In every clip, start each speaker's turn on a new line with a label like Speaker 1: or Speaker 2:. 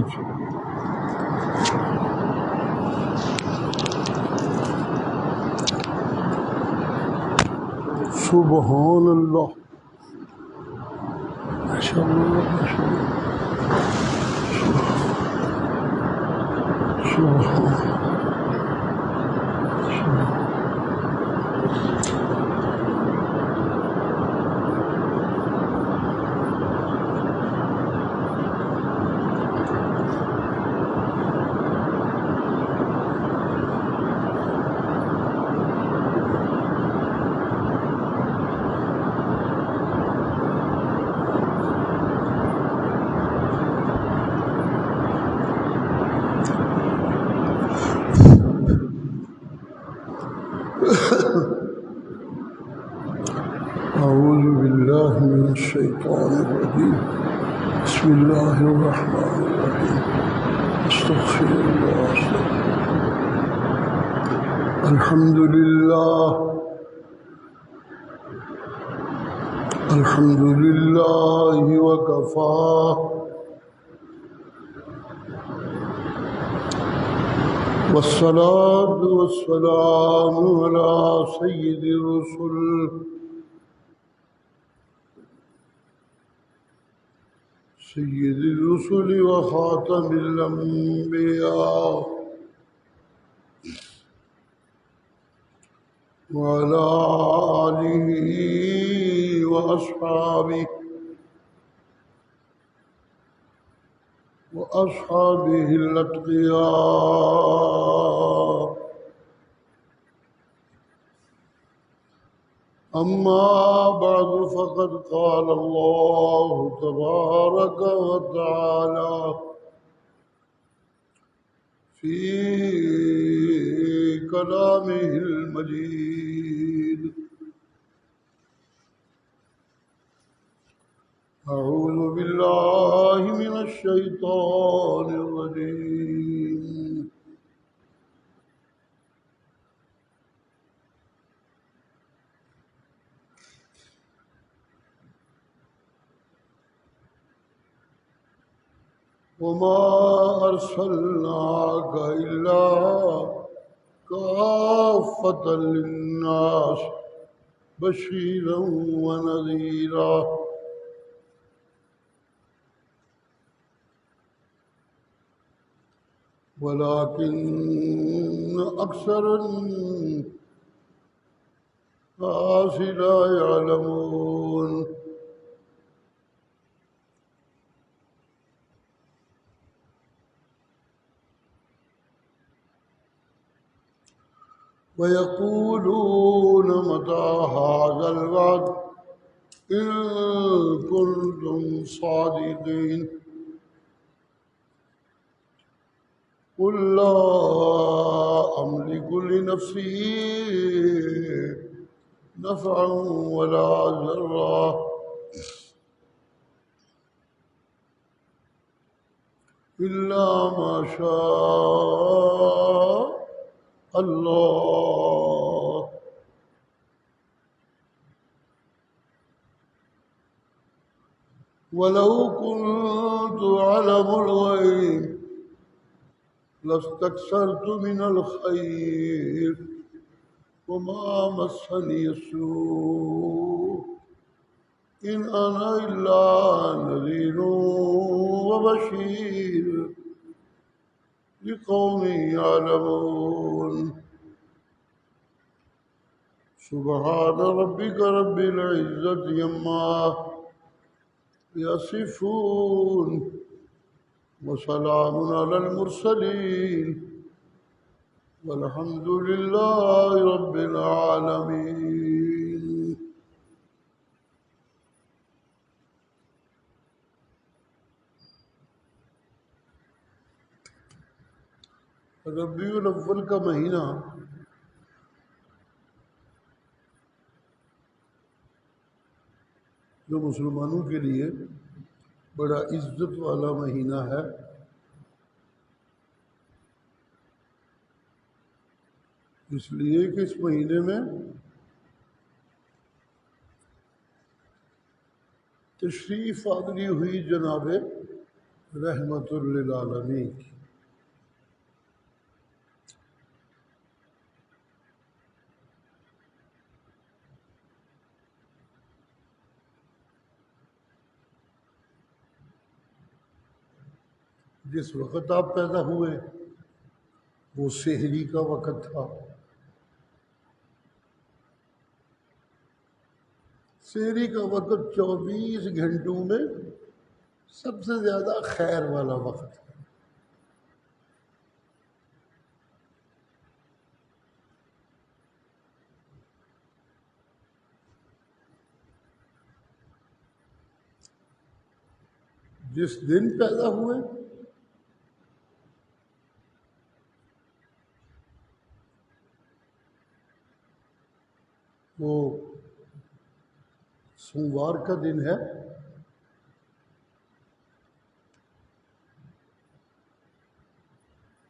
Speaker 1: سبحان اللہ، ماشاء اللہ، ماشاء اللہ، سبحان اللہ۔ أعوذ بالله من الشيطان الرجيم. بسم الله الرحمن الرحيم. استغفر الله. الحمد لله، الحمد لله وكفى، والصلاة والسلام على سيد الرسل سيد الرسل وخاتم الأنبياء، وعلى آله وأصحابه الأتقياء. أما بعد، فقد قال الله تبارك وتعالى في كلامه المجيد: أعوذ بالله من الشيطان الرجيم. وما أرسلناك إلا كافة للناس بشيرا ونذيرا، ولكن أكثر الناس لا يعلمون. ويقولون متى هذا الوعد إن كنتم صادقين. قل لا أملك لنفسي نفعا ولا ضرا إلا ما شاء الله. ولو كنت أعلم الغيب لاستكثرت من الخير وما مسني السوء إن أنا إلا نذير وبشير لقوم يعلمون. سبحان ربك رب العزة عما يصفون، وسلام على المرسلين، والحمد لله رب العالمين. ربیع الاول کا مہینہ جو مسلمانوں کے لیے بڑا عزت والا مہینہ ہے، اس لیے کہ اس مہینے میں تشریف آوری ہوئی جناب رحمت للعالمین کی۔ جس وقت آپ پیدا ہوئے وہ سحری کا وقت تھا۔ سحری کا وقت 24 گھنٹوں میں سب سے زیادہ خیر والا وقت ہے۔ جس دن پیدا ہوئے وہ سوموار کا دن ہے۔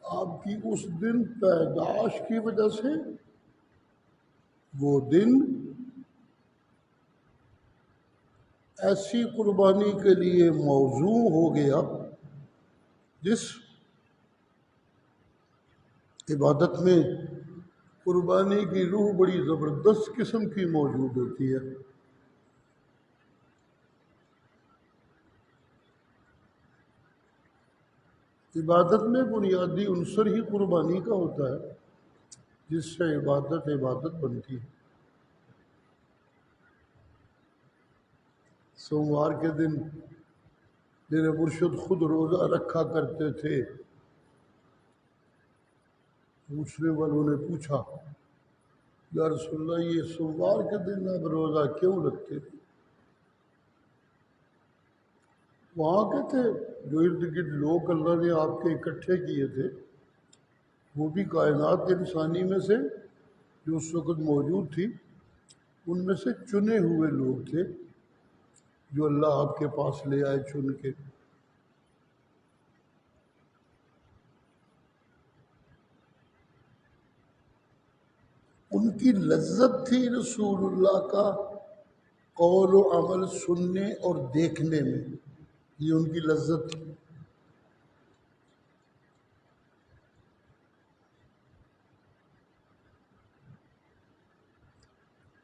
Speaker 1: آپ کی اس دن پیدائش کی وجہ سے وہ دن ایسی قربانی کے لیے موزوں ہو گیا جس عبادت میں قربانی کی روح بڑی زبردست قسم کی موجود ہوتی ہے۔ عبادت میں بنیادی عنصر ہی قربانی کا ہوتا ہے جس سے عبادت بنتی ہے۔ سوموار کے دن میرے مرشد خود روزہ رکھا کرتے تھے۔ پوچھنے والوں نے پوچھا یا رسول اللہ یہ سوموار کے دن آپ روزہ کیوں رکھتے تھے؟ وہاں کے تھے جو ارد گرد لوگ اللہ نے آپ کے اکٹھے کیے تھے، وہ بھی کائنات انسانی میں سے جو اس وقت موجود تھی ان میں سے چنے ہوئے لوگ تھے جو اللہ آپ کے پاس لے آئے چن کے۔ ان کی لذت تھی رسول اللہ کا قول و عمل سننے اور دیکھنے میں، یہ ان کی لذت تھی۔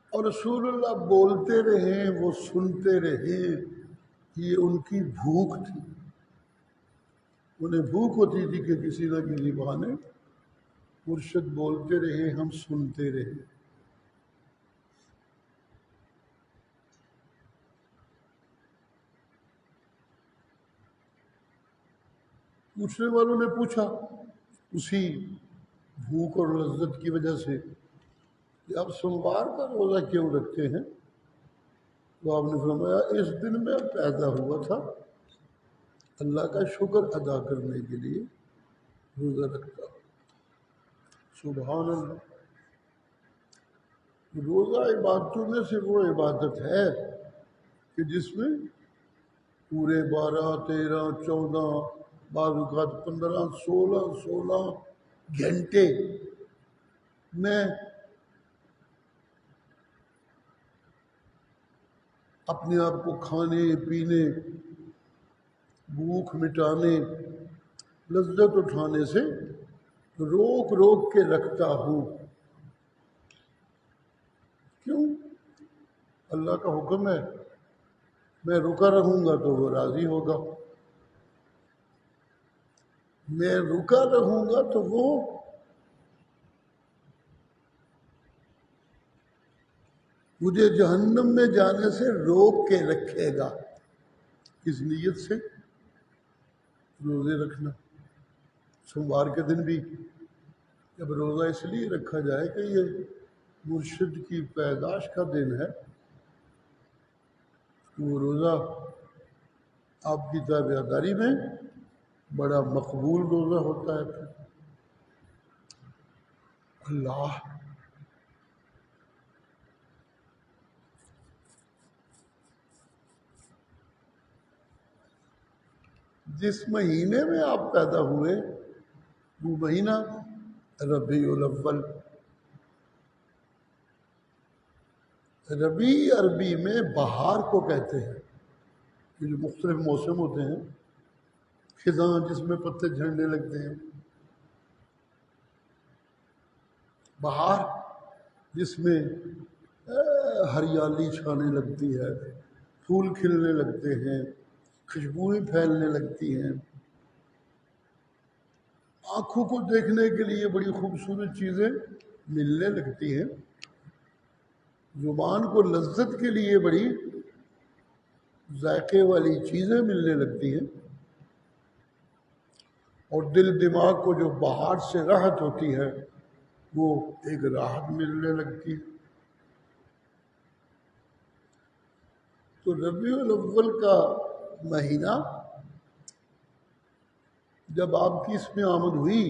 Speaker 1: اور رسول اللہ بولتے رہے وہ سنتے رہے، یہ ان کی بھوک تھی۔ انہیں بھوک ہوتی تھی کہ کسی نہ کسی بہانے مرشد بولتے رہے ہم سنتے رہے۔ پوچھنے والوں نے پوچھا اسی بھوک اور لذت کی وجہ سے کہ آپ سوموار کا روزہ کیوں رکھتے ہیں؟ تو آپ نے فرمایا اس دن میں پیدا ہوا تھا، اللہ کا شکر ادا کرنے کے لیے روزہ رکھتا ہوں۔ سبحان اللہ۔ روزہ عبادتوں میں سے وہ عبادت ہے کہ جس میں پورے 12 13 14 بعض اوقات 15 16 گھنٹے میں اپنے آپ کو کھانے پینے، بھوک مٹانے، لذت اٹھانے سے روک روک کے رکھتا ہوں۔ کیوں؟ اللہ کا حکم ہے، میں رکا رہوں گا تو وہ راضی ہوگا، میں رکا رہوں گا تو وہ مجھے جہنم میں جانے سے روک کے رکھے گا۔ اس نیت سے روزے رکھنا۔ سوموار کے دن بھی جب روزہ اس لیے رکھا جائے کہ یہ مرشد کی پیدائش کا دن ہے، وہ روزہ آپ کی تابعداری میں بڑا مقبول روزہ ہوتا ہے۔ پھر اللہ جس مہینے میں آپ پیدا ہوئے وہ مہینہ ربیع الاول۔ ربیع عربی میں بہار کو کہتے ہیں، یہ جو مختلف موسم ہوتے ہیں خزاں جس میں پتے جھڑنے لگتے ہیں، بہار جس میں ہریالی چھانے لگتی ہے، پھول کھلنے لگتے ہیں، خوشبوئیں پھیلنے لگتی ہیں، آنکھوں کو دیکھنے کے لیے بڑی خوبصورت چیزیں ملنے لگتی ہیں، زبان کو لذت کے لیے بڑی ذائقے والی چیزیں ملنے لگتی ہیں، اور دل دماغ کو جو بہار سے راحت ہوتی ہے وہ ایک راحت ملنے لگتی ہے۔ تو ربیع الاول کا مہینہ جب آپ کی اس میں آمد ہوئی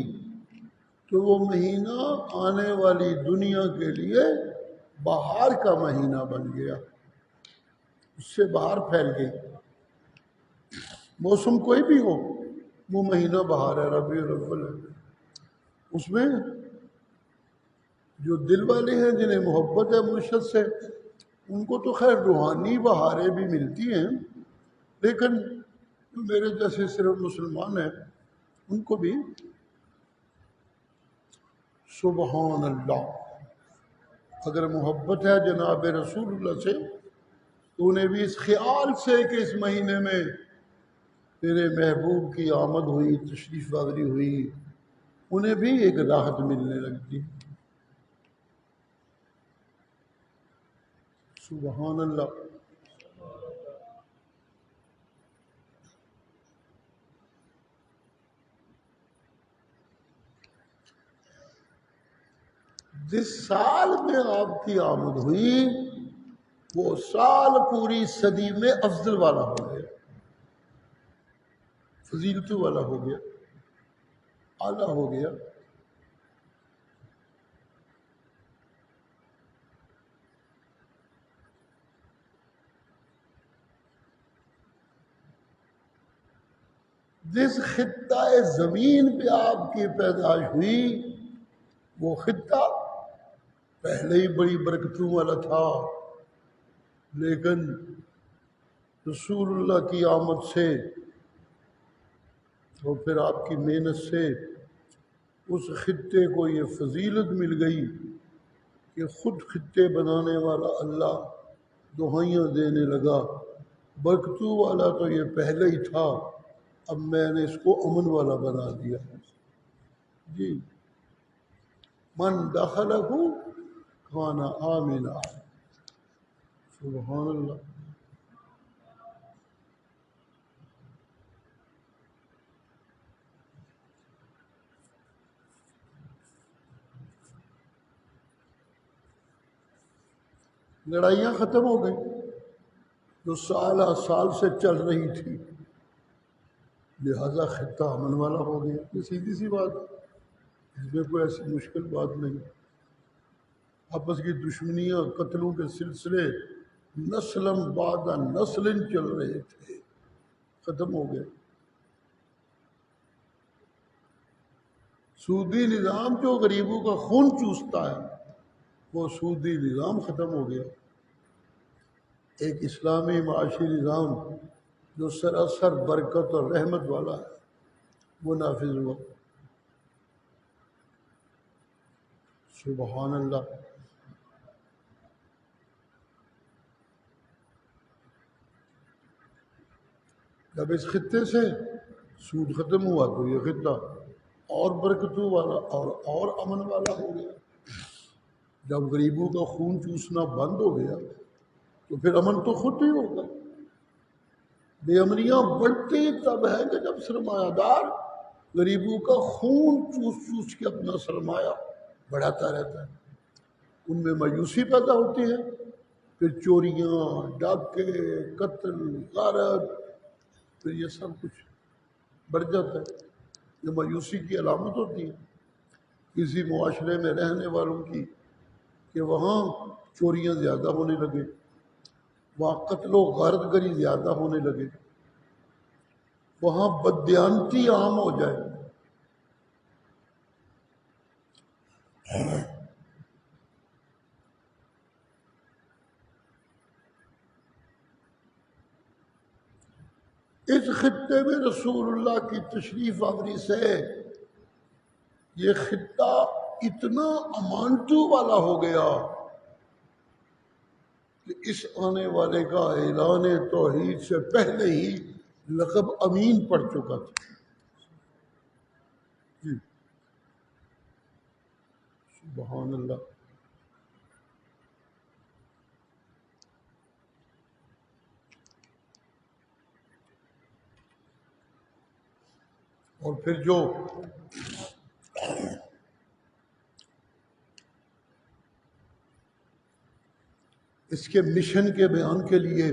Speaker 1: تو وہ مہینہ آنے والی دنیا کے لیے بہار کا مہینہ بن گیا، اس سے بہار پھیل گئی۔ موسم کوئی بھی ہو، وہ مہینہ بہار ہے، ربیع الاول ہے۔ اس میں جو دل والے ہیں جنہیں محبت ہے مرشد سے، ان کو تو خیر روحانی بہاریں بھی ملتی ہیں، لیکن جو میرے جیسے صرف مسلمان ہیں ان کو بھی سبحان اللہ، اگر محبت ہے جناب رسول اللہ سے تو انہیں بھی اس خیال سے کہ اس مہینے میں میرے محبوب کی آمد ہوئی، تشریف آوری ہوئی، انہیں بھی ایک راحت ملنے لگتی۔ سبحان اللہ۔ جس سال میں آپ کی آمد ہوئی وہ سال پوری صدی میں افضل والا ہو گیا، فضیلتوں والا ہو گیا، اعلیٰ ہو گیا۔ جس خطہ زمین پہ آپ کی پیدائش ہوئی وہ خطہ پہلے ہی بڑی برکتوں والا تھا، لیکن رسول اللہ کی آمد سے اور پھر آپ کی محنت سے اس خطے کو یہ فضیلت مل گئی کہ خود خطے بنانے والا اللہ دہائیاں دینے لگا، برکتوں والا تو یہ پہلے ہی تھا، اب میں نے اس کو امن والا بنا دیا۔ جی، من دخلہ کان آمنا۔ سبحان اللہ۔ لڑائیاں ختم ہو گئی جو سال سے چل رہی تھی، لہذا خطہ امن والا ہو گیا۔ یہ سیدھی سی بات ہے، اس میں کوئی ایسی مشکل بات نہیں۔ آپس کی دشمنیاں، قتلوں کے سلسلے نسلم بعد نسل چل رہے تھے، ختم ہو گئے۔ سودی نظام جو غریبوں کا خون چوستا ہے وہ سودی نظام ختم ہو گیا۔ ایک اسلامی معاشی نظام جو سراسر برکت اور رحمت والا ہے وہ نافذ ہوا۔ سبحان اللہ۔ جب اس خطے سے سود ختم ہوا تو یہ خطہ اور برکتوں والا اور امن والا ہو گیا۔ جب غریبوں کا خون چوسنا بند ہو گیا تو پھر امن تو خود ہی ہوگا۔ بے امنیاں بڑھتی تب ہے کہ جب سرمایہ دار غریبوں کا خون چوس چوس کے اپنا سرمایہ بڑھاتا رہتا ہے، ان میں مایوسی پیدا ہوتی ہے، پھر چوریاں، ڈاکے، قتل، غارت، پھر یہ سب کچھ بڑھ جاتا ہے۔ یہ مایوسی کی علامت ہوتی ہے کسی معاشرے میں رہنے والوں کی، کہ وہاں چوریاں زیادہ ہونے لگے، وہاں قتل و غارت گری زیادہ ہونے لگے، وہاں بددیانتی عام ہو جائے۔ اس خطے میں رسول اللہ کی تشریف آوری سے یہ خطہ اتنا امانتوں والا ہو گیا کہ اس آنے والے کا اعلان توحید سے پہلے ہی لقب امین پڑ چکا تھا. جی سبحان اللہ. اور پھر جو اس کے مشن کے بیان کے لیے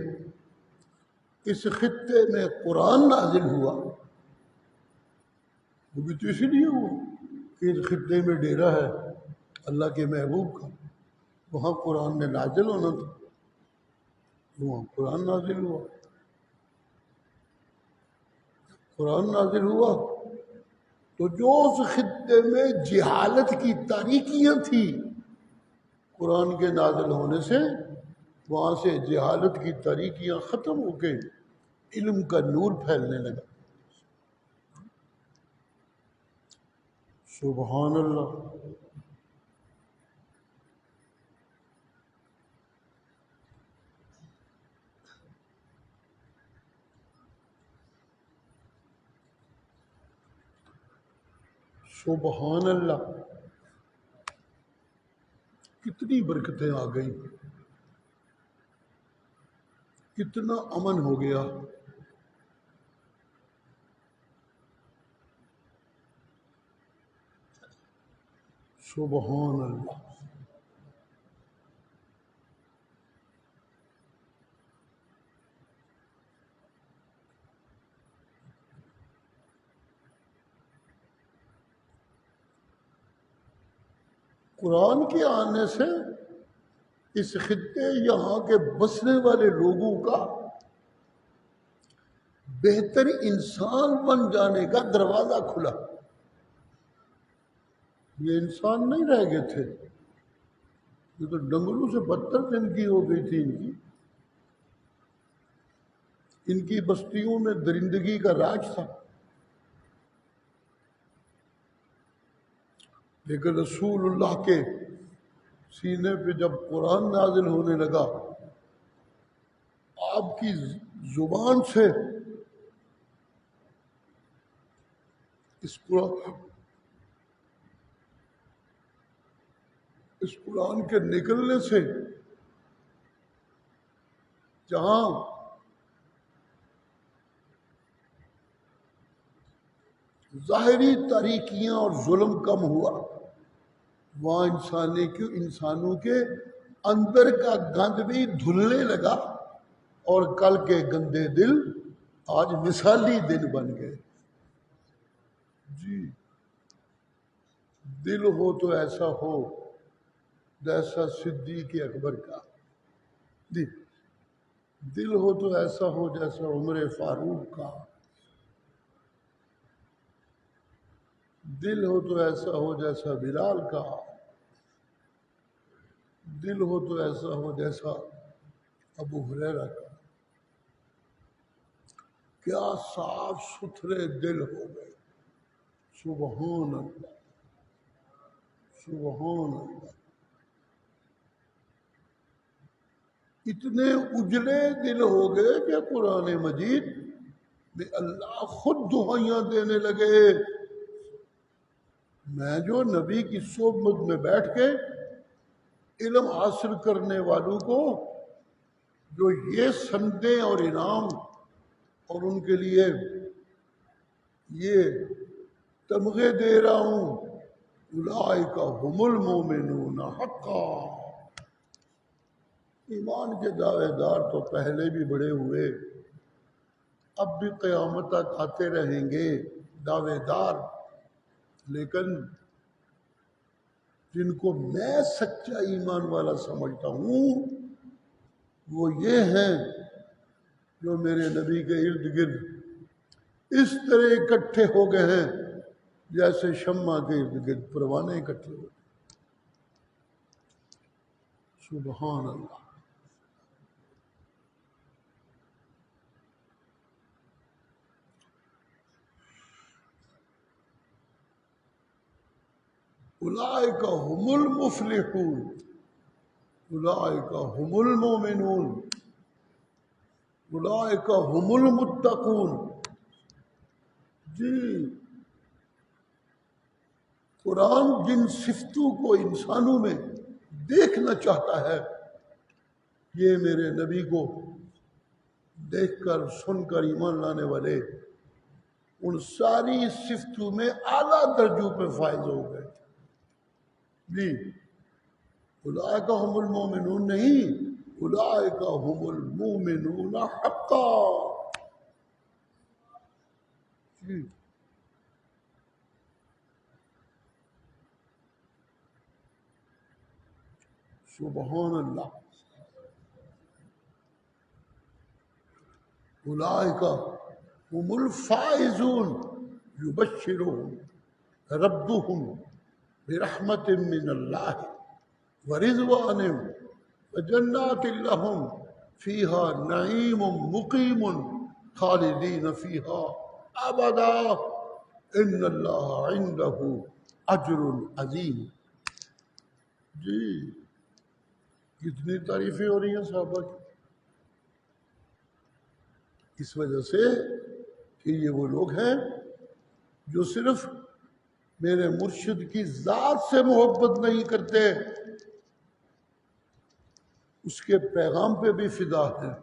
Speaker 1: اس خطے میں قرآن نازل ہوا، وہ بھی تو اسی لیے ہوا کہ اس خطے میں ڈیرا ہے اللہ کے محبوب کا، وہاں قرآن نے نازل ہونا تھا، وہاں قرآن نازل ہوا. قرآن نازل ہوا تو جو اس خطے میں جہالت کی تاریکیاں تھیں، قرآن کے نازل ہونے سے وہاں سے جہالت کی تاریکیاں ختم ہو کے علم کا نور پھیلنے لگا. سبحان اللہ. سبحان اللہ. کتنی برکتیں آ گئیں، کتنا امن ہو گیا. سبحان اللہ. قرآن کے آنے سے اس خطے یہاں کے بسنے والے لوگوں کا بہتر انسان بن جانے کا دروازہ کھلا. یہ انسان نہیں رہ گئے تھے، یہ تو ڈنگروں سے بدتر زندگی ہو گئی تھی ان کی بستیوں میں درندگی کا راج تھا. لیکن رسول اللہ کے سینے پہ جب قرآن نازل ہونے لگا، آپ کی زبان سے اس قرآن کے نکلنے سے جہاں ظاہری تاریکیاں اور ظلم کم ہوا، وہاں انسانوں کے اندر کا گند بھی دھلنے لگا، اور کل کے گندے دل آج مثالی دل بن گئے. جی دل ہو تو ایسا ہو جیسا صدیق اکبر کا، جی دل ہو تو ایسا ہو جیسا عمر فاروق کا، دل ہو تو ایسا ہو جیسا بلال کا، دل ہو تو ایسا ہو جیسا ابو ہریرہ کا. کیا صاف ستھرے دل ہو گئے. سبحان اللہ. سبحان اللہ. اتنے اجلے دل ہو گئے کہ قرآن مجید میں اللہ خود دعائیاں دینے لگے. میں جو نبی کی صحبت میں بیٹھ کے علم حاصل کرنے والوں کو جو یہ سندیں اور انعام اور ان کے لیے یہ تمغے دے رہا ہوں، اولئک هم المؤمنون حقا. ایمان کے دعوے دار تو پہلے بھی بڑے ہوئے، اب بھی قیامت تک آتے رہیں گے دعوے دار، لیکن جن کو میں سچا ایمان والا سمجھتا ہوں وہ یہ ہیں جو میرے نبی کے ارد گرد اس طرح اکٹھے ہو گئے ہیں جیسے شمع کے ارد گرد پروانے اکٹھے ہو گئے. سبحان اللہ. اولئک هم المفلحون، اولئک هم المؤمنون، اولئک هم المتقون۔ جی، قرآن جن صفتوں کو انسانوں میں دیکھنا چاہتا ہے، یہ میرے نبی کو دیکھ کر سن کر ایمان لانے والے ان ساری صفتوں میں اعلیٰ درجوں پہ فائز ہو گئے۔ جی، اولئک هم المؤمنون نہیں، اولئک هم المؤمنون حقا۔ جی، سبحان اللہ۔ اولئک هم الفائزون یبشرهم ربهم برحمت من اللہ ورضوان وجنات لهم فيها نعيم مقيم خالدين فيها ابدا ان اللہ عنده اجر عظیم۔ جی، کتنی تعریفیں ہو رہی ہیں صحابہ کی، اس وجہ سے کہ یہ وہ لوگ ہیں جو صرف میرے مرشد کی ذات سے محبت نہیں کرتے، اس کے پیغام پہ بھی فدا ہیں،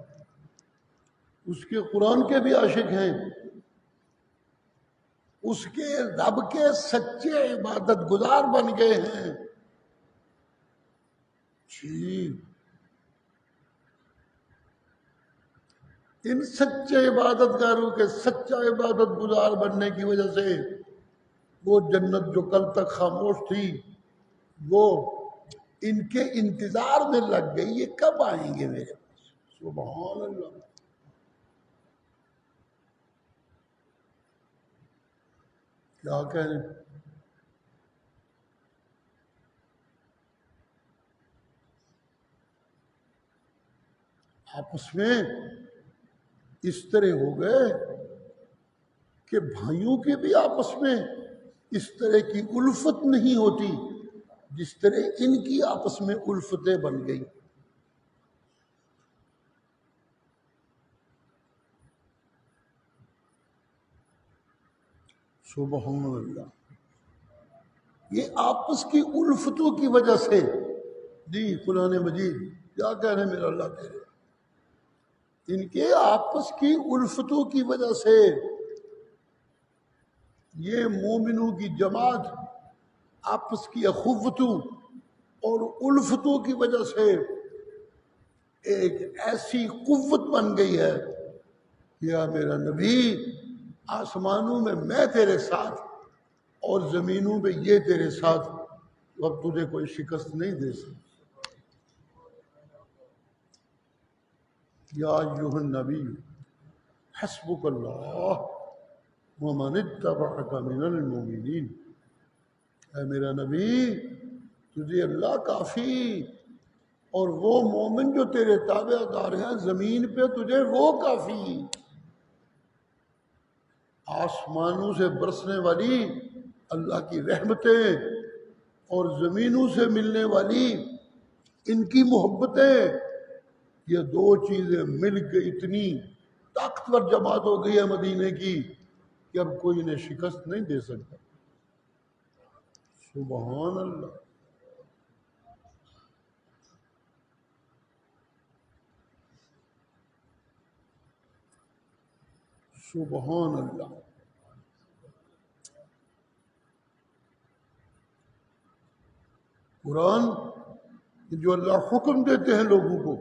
Speaker 1: اس کے قرآن کے بھی عاشق ہیں، اس کے رب کے سچے عبادت گزار بن گئے ہیں۔ جی، ان سچے عبادت گاروں کے سچا عبادت گزار بننے کی وجہ سے وہ جنت جو کل تک خاموش تھی وہ ان کے انتظار میں لگ گئی، یہ کب آئیں گے میرے پاس۔ سبحان اللہ۔ کیا کہیں، آپس میں اس طرح ہو گئے کہ بھائیوں کے بھی آپس میں اس طرح کی الفت نہیں ہوتی جس طرح ان کی آپس میں الفتیں بن گئی۔ سبحان اللہ۔ یہ آپس کی الفتوں کی وجہ سے، جی قرآن مجید کیا کہہ رہے ہیں میرا اللہ تیرے، ان کے آپس کی الفتوں کی وجہ سے یہ مومنوں کی جماعت آپس کی اخوتوں اور الفتوں کی وجہ سے ایک ایسی قوت بن گئی ہے، یا میرا نبی آسمانوں میں میں تیرے ساتھ اور زمینوں میں یہ تیرے ساتھ، اب تجھے کوئی شکست نہیں دے سکتا۔ یا ایھا النبی حسبک اللہ ومن اتبعک من المؤمنین، اے میرا نبی تجھے اللہ کافی اور وہ مومن جو تیرے تابع دار ہیں زمین پہ تجھے وہ کافی۔ آسمانوں سے برسنے والی اللہ کی رحمتیں اور زمینوں سے ملنے والی ان کی محبتیں، یہ دو چیزیں مل کے اتنی طاقتور جماعت ہو گئی ہے مدینے کی کہ اب کوئی انہیں شکست نہیں دے سکتا۔ سبحان اللہ۔ سبحان اللہ۔ قرآن جو اللہ حکم دیتے ہیں لوگوں کو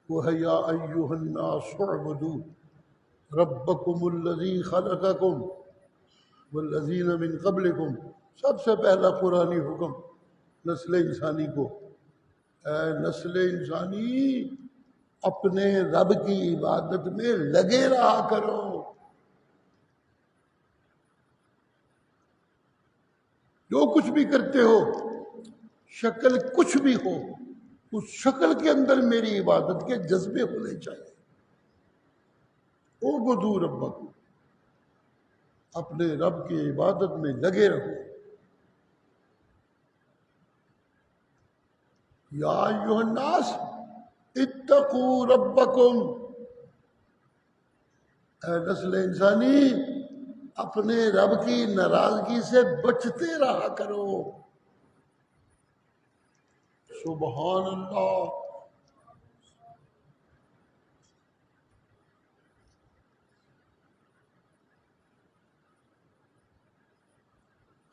Speaker 1: وہ ہے یا ایھا الناس اعبدوا ربکم الذی خلقکم والذین من قبلکم، سب سے پہلا قرآنی حکم نسل انسانی کو، اے نسل انسانی اپنے رب کی عبادت میں لگے رہا کرو۔ جو کچھ بھی کرتے ہو، شکل کچھ بھی ہو، اس شکل کے اندر میری عبادت کے جذبے ہونے چاہیے۔ اعبدوا ربکم، اپنے رب کی عبادت میں لگے رہو۔ یا ایھا الناس اتقوا ربکم، اے نسل انسانی اپنے رب کی ناراضگی سے بچتے رہا کرو۔ سبحان اللہ۔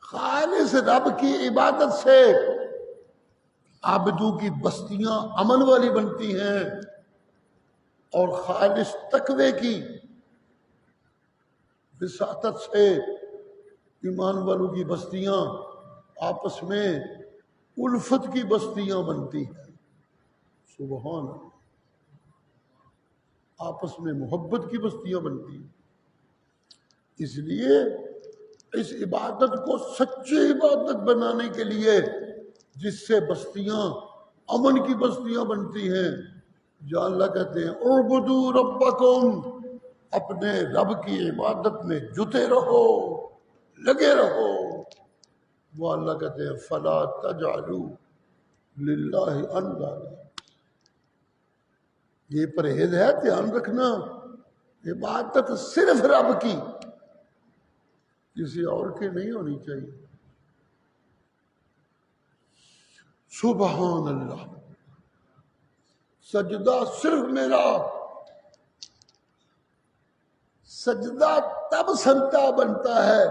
Speaker 1: خالص رب کی عبادت سے عابدوں کی بستیاں امن والی بنتی ہیں، اور خالص تقوی کی وساطت سے ایمان والوں کی بستیاں آپس میں الفت کی بستیاں بنتی ہیں۔ سبحان اللہ۔ آپس میں محبت کی بستیاں بنتی ہیں۔ اس لیے اس عبادت کو سچی عبادت بنانے کے لیے، جس سے بستیاں امن کی بستیاں بنتی ہیں، جو اللہ کہتے ہیں اعبدوا ربکم، اپنے رب کی عبادت میں جتے رہو، لگے رہو۔ وہ اللہ کہتے ہیں فلا تجعلوا للہ اندادا۔ یہ پرہیز ہے، دھیان رکھنا، عبادت صرف رب کی، کسی اور کی نہیں ہونی چاہیے۔ سبحان اللہ۔ سجدہ صرف میرا، سجدہ تب سنتا بنتا ہے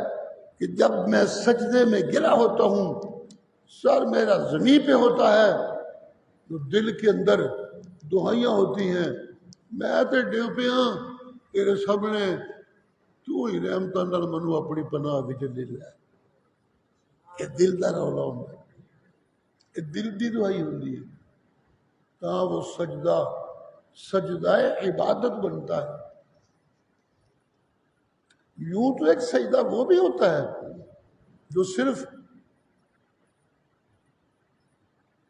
Speaker 1: کہ جب میں سجدے میں گرا ہوتا ہوں، سر میرا زمین پہ ہوتا ہے، تو دل کے اندر دعائیاں ہوتی ہیں، میں تے ڈیو پیاں تیرے سامنے، تو ہی رحمتاں نال منو اپنی پناہ وچ لے لے۔ یہ دل دا رولا ہوندا ہے، یہ دل دی دعائی ہوندی ہے، تاں وہ سجدہ سجدہ عبادت بنتا ہے۔ یوں تو ایک سجدہ وہ بھی ہوتا ہے جو صرف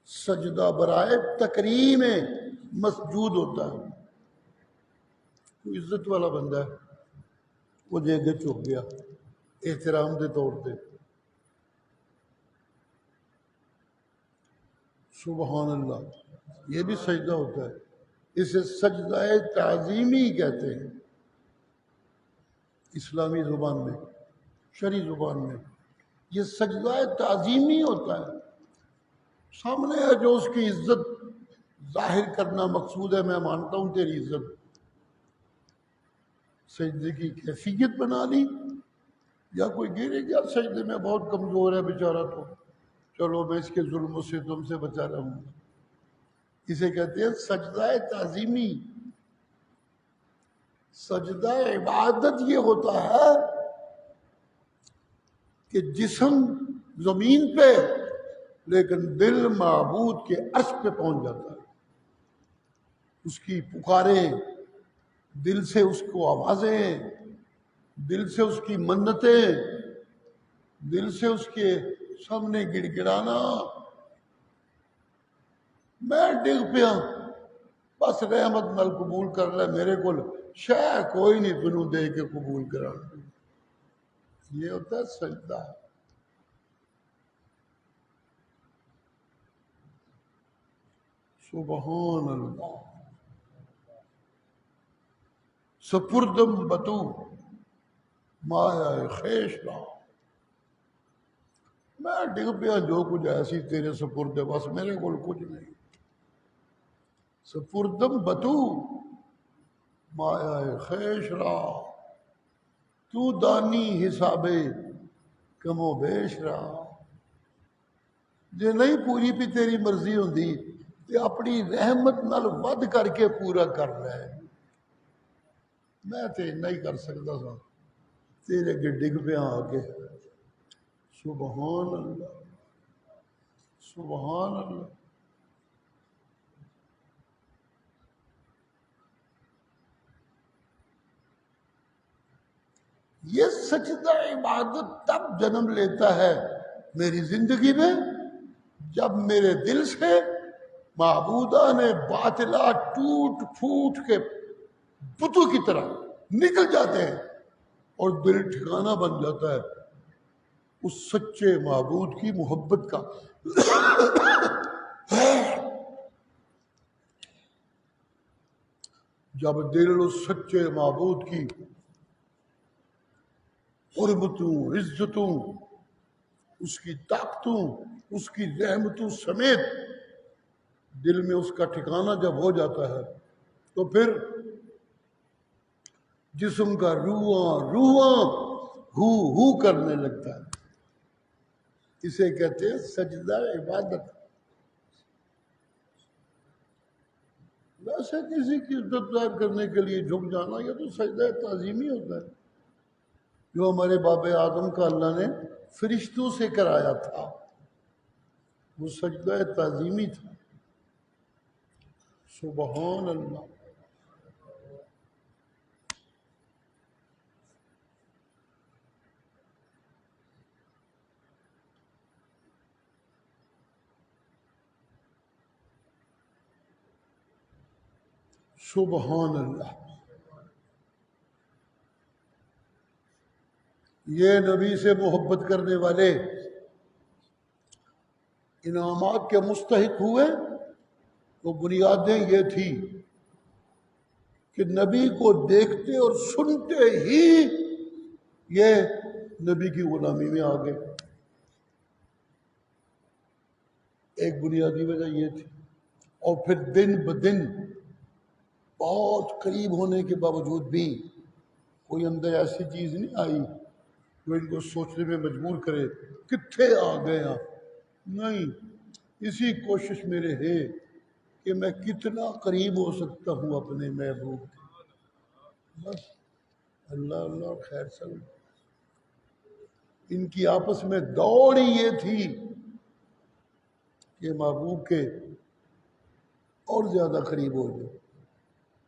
Speaker 1: سجدہ برائے تکریم مسجود ہوتا ہے۔ کوئی عزت والا بندہ ہے، وہ دے اگے جھک گیا احترام دے طور پہ، سبحان اللہ، یہ بھی سجدہ ہوتا ہے۔ اسے سجدہ تعظیمی کہتے ہیں اسلامی زبان میں، شرعی زبان میں یہ سجدہ تعظیمی ہوتا ہے۔ سامنے ہے جو اس کی عزت ظاہر کرنا مقصود ہے، میں مانتا ہوں تیری عزت، سجدے کی کیفیت بنا لی، یا کوئی گرے گیا سجدے میں بہت کمزور ہے بیچارہ، تو چلو میں اس کے ظلموں سے تم سے بچا رہا ہوں، اسے کہتے ہیں سجدہ تعظیمی۔ سجدہ عبادت یہ ہوتا ہے کہ جسم زمین پہ لیکن دل معبود کے عرش پہ پہنچ جاتا ہے، اس کی پکاریں، دل سے اس کو آوازیں، دل سے اس کی منتیں، دل سے اس کے سامنے گڑ گڑانا، میں ڈگ پیا بس رحمت نال قبول کر لے، میرے کو شے کوئی نہیں تنوں دے کے قبول کرا۔ یہ ہوتا ہے سجدہ۔ سبحان اللہ۔ سپردم بتو مایا خیش را، میں ڈگ پیا جو کچھ ایسی تیرے سپرد، بس میرے کو کچھ نہیں۔ سپردم بتو مایا خیش را، تو دانی حسابے کم و بیش را۔ جے نہیں پوری بھی تیری مرضی ہوندی تے اپنی رحمت نال ود کر کے پورا کر لے، میں تے نہیں کر سکتا سا، تیرے اگے ڈگ پیا آ کے۔ سبحان اللہ، سبحان اللہ۔ یہ سجدہ عبادت تب جنم لیتا ہے میری زندگی میں جب میرے دل سے معبودان باطلہ ٹوٹ پھوٹ کے بتوں کی طرح نکل جاتے ہیں اور دل ٹھکانہ بن جاتا ہے اس سچے معبود کی محبت کا۔ جب دل اس سچے معبود کی حرمتوں، عزتوں، اس کی طاقتوں، اس کی رحمتوں سمیت دل میں اس کا ٹھکانہ جب ہو جاتا ہے تو پھر جسم کا روحاں ہو کرنے لگتا ہے. اسے کہتے ہیں سجدہ عبادت. ویسے کسی کی عزت ظاہر کرنے کے لیے جھک جانا یہ تو سجدہ تعظیمی ہوتا ہے جو ہمارے باب آدم کا اللہ نے فرشتوں سے کرایا تھا. وہ سجدہ تعظیمی تھا. سبحان اللہ. سبحان اللہ. یہ نبی سے محبت کرنے والے انعامات کے مستحق ہوئے تو بنیادیں یہ تھی کہ نبی کو دیکھتے اور سنتے ہی یہ نبی کی غلامی میں آ گئے. ایک بنیادی وجہ یہ تھی. اور پھر دن بدن بہت قریب ہونے کے باوجود بھی کوئی اندر ایسی چیز نہیں آئی جو ان کو سوچنے میں مجبور کرے کتنے آ گئے آپ. نہیں، اسی کوشش میں رہے کہ میں کتنا قریب ہو سکتا ہوں اپنے محبوب کے. بس اللہ اللہ خیر سلام. ان کی آپس میں دوڑ ہی یہ تھی کہ محبوب کے اور زیادہ قریب ہو جائے،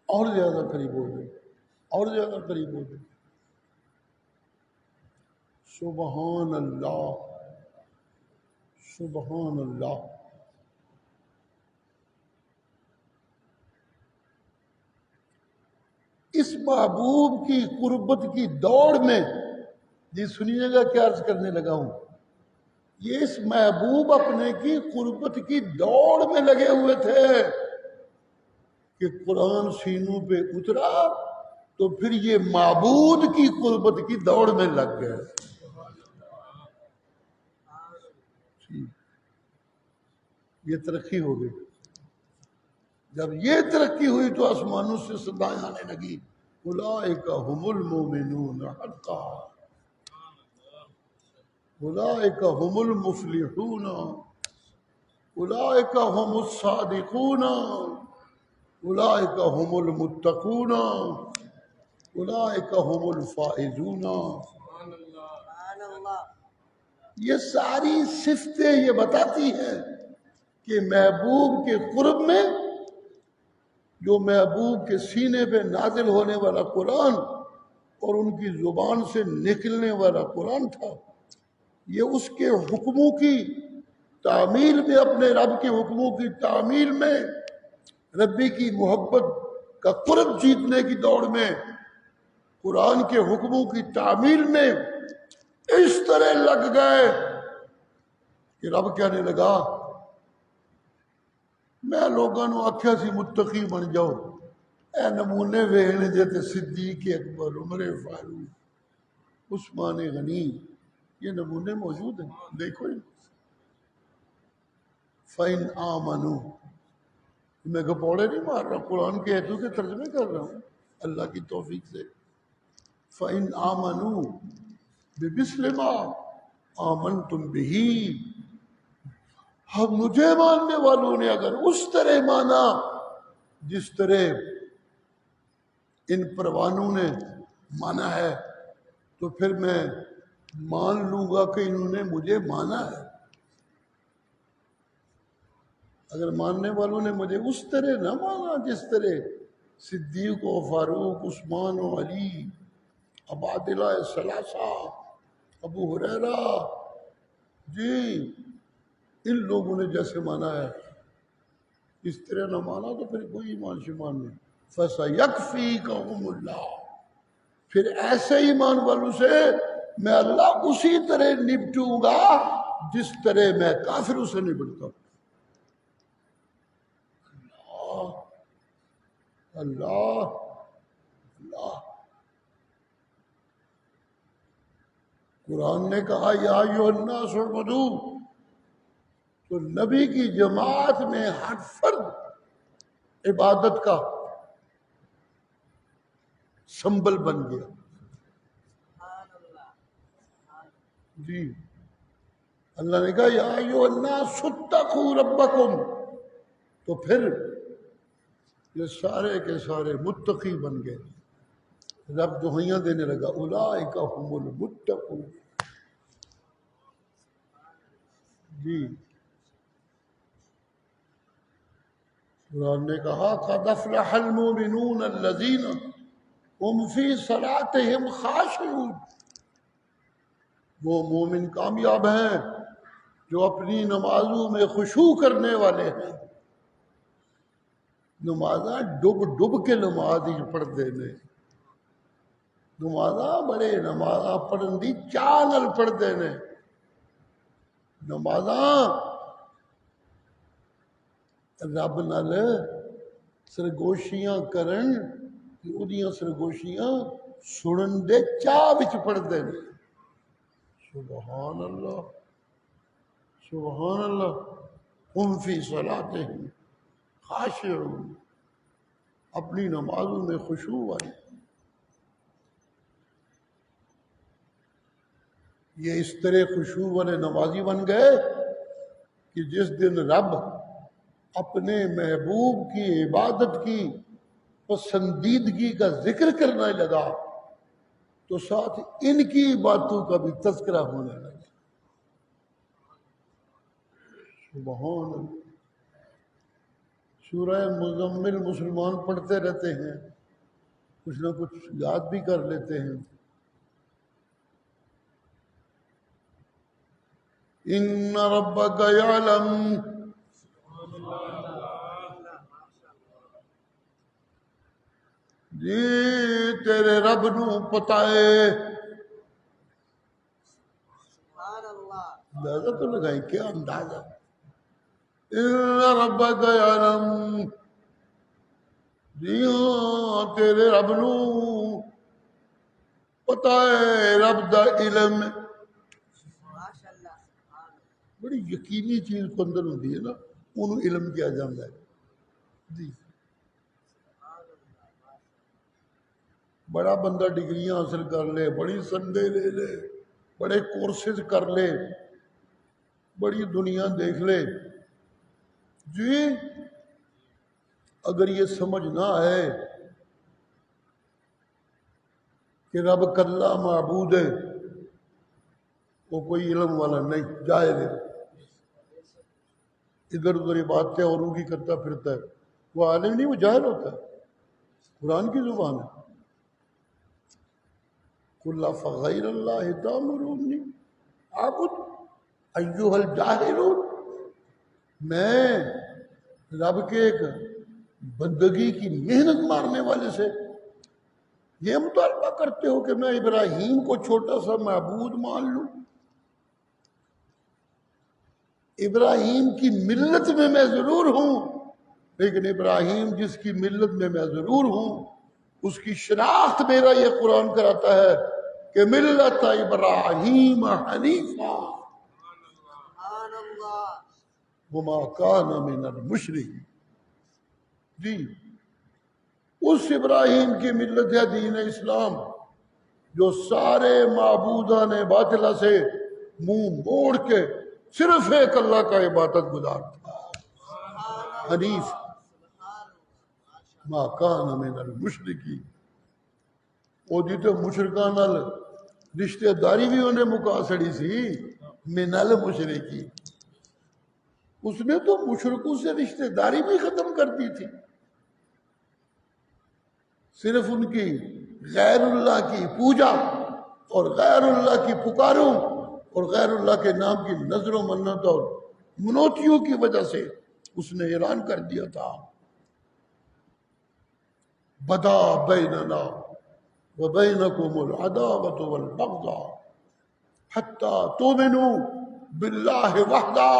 Speaker 1: اور زیادہ قریب ہو جائے، اور زیادہ قریب ہو جائے. سبحان اللہ. سبحان اللہ. اس محبوب کی قربت کی دوڑ میں جی سنیے گا کیا عرض کرنے لگا ہوں. یہ اس محبوب اپنے کی قربت کی دوڑ میں لگے ہوئے تھے کہ قرآن سینوں پہ اترا تو پھر یہ معبود کی قربت کی دوڑ میں لگ گئے. یہ ترقی ہو گئی. جب یہ ترقی ہوئی تو آسمانوں سے صدائیں آنے لگی اولئک هم المؤمنون حقا اولئک هم المفلحون اولئک هم الصادقون اولئک هم المتقون اولئک هم الفائزون. یہ ساری صفتیں یہ بتاتی ہیں کہ محبوب کے قرب میں جو محبوب کے سینے پہ نازل ہونے والا قرآن اور ان کی زبان سے نکلنے والا قرآن تھا، یہ اس کے حکموں کی تعمیل میں، اپنے رب کے حکموں کی تعمیل میں، ربی کی محبت کا قرب جیتنے کی دوڑ میں، قرآن کے حکموں کی تعمیل میں اس طرح لگ گئے کہ رب کہنے لگا میں لوگوں نے آخیا سی متقی بن جاؤ، اے نمونے ویخنے جے تے صدیق اکبر، عمر فاروق، عثمان غنی، یہ نمونے موجود ہیں. دیکھو فَإِنْ آمَنُوا. میں گپوڑے نہیں مار رہا، قرآن کے ایتوں کے ترجمے کر رہا ہوں اللہ کی توفیق سے. فَإِنْ آمَنُوا بِمِثْلِ مَا آمَنْتُمْ بِهِ. اب مجھے ماننے والوں نے اگر اس طرح مانا جس طرح ان پروانوں نے مانا ہے تو پھر میں مان لوں گا کہ انہوں نے مجھے مانا ہے. اگر ماننے والوں نے مجھے اس طرح نہ مانا جس طرح صدیق و فاروق، عثمان و علی، عبادلہ ثلاثہ، ابو ہریرہ، جی ان لوگوں نے جیسے مانا ہے اس طرح نہ مانا تو پھر کوئی ایمان شمان نہیں. فَسَيَكْفِيكَهُمُ اللَّهُ. پھر ایسے ایمان والوں سے میں اللہ اسی طرح نپٹوں گا جس طرح میں کافروں سے نپٹتا ہوں. اللہ اللہ اللہ، قرآن نے کہا یا ایھا الناس اعبدوا، تو نبی کی جماعت میں ہر فرد عبادت کا سمبل بن گیا. جی اللہ نے کہا یا ایھا الناس اتقوا ربکم، تو پھر یہ سارے کے سارے متقی بن گئے. رب دہائیاں دینے لگا اولئک ھم المتقون. جی قرآن نے کہا قد افلح المؤمنون الذین هم فی صلاتهم خاشعون، وہ مومن کامیاب ہیں جو اپنی نمازوں میں خشوع کرنے والے ہیں. نمازاں ڈب ڈب کے نماز ہی پڑھتے نے، نمازاں بڑے نمازاں پڑھن دی چاہ نال پڑھتے نے. نمازاں رب نال سرگوشیاں کرن، اودیاں سرگوشیاں سنن دے چاہ وچ پڑھتے نے. سبحان اللہ سبحان اللہ. ہم فی صلاتہم خاشعون، اپنی نمازوں میں خشوع والے. یہ اس طرح خشوع والے نمازی بن گئے کہ جس دن رب اپنے محبوب کی عبادت کی پسندیدگی کا ذکر کرنے لگا تو ساتھ ان کی باتوں کا بھی تذکرہ ہونے لگا. سبحان اللہ. سورہ مزمل مسلمان پڑھتے رہتے ہیں، کچھ نہ کچھ یاد بھی کر لیتے ہیں. ان ربک یعلم، جی تیرے رب نو پتہ ہے. اندازہ تو لگائیں کیا اندازہ. ان ربک یعلم، جی ہاں تیرے رب نو پتہ ہے. رب دا علم بڑی یقینی چیز کو اندر ہوتی ہے نا، انہوں علم کیا جاتا ہے. جی بڑا بندہ ڈگریاں حاصل کر لے، بڑی سنڈے لے لے، بڑے کورسز کر لے، بڑی دنیا دیکھ لے، جی اگر یہ سمجھ نہ آئے کہ رب کلا معبود ہے، وہ کوئی علم والا نہیں، جاہل ہے. ادھر ادھر یہ باتیں اوروں کی کرتا پھرتا ہے، وہ عالم نہیں، وہ جاہل ہوتا ہے. قرآن کی زبان ہے. قل فغیر اللہ تأمرونی اعبد ایھا الجاہلون. میں رب کے ایک بندگی کی محنت مارنے والے سے یہ مطالبہ کرتے ہو کہ میں ابراہیم کو چھوٹا سا معبود مان لوں؟ ابراہیم کی ملت میں ضرور ہوں، لیکن ابراہیم جس کی ملت میں ضرور ہوں اس کی شناخت میرا یہ قرآن کراتا ہے کہ ملت ابراہیم حنیفا وما کان من المشرکین. جی اس ابراہیم کی ملت ہے دین اسلام جو سارے معبودان باطلہ سے منہ موڑ کے صرف ایک اللہ کا عبادت گزار تھا. حنیف ما کان من المشرکین. وہ جی تو مشرکان نال رشتہ داری بھی انہیں مکا سڑی سی. من المشرکین، اس نے تو مشرکوں سے رشتہ داری بھی ختم کر دی تھی. صرف ان کی غیر اللہ کی پوجا اور غیر اللہ کی پکاروں اور غیر اللہ کے نام کی نظر و منت اور منوتیوں کی وجہ سے اس نے اعلان کر دیا تھا بدا بیننا وبینکم العداوۃ والبغضاء حتی تؤمنوا باللہ وحدہ.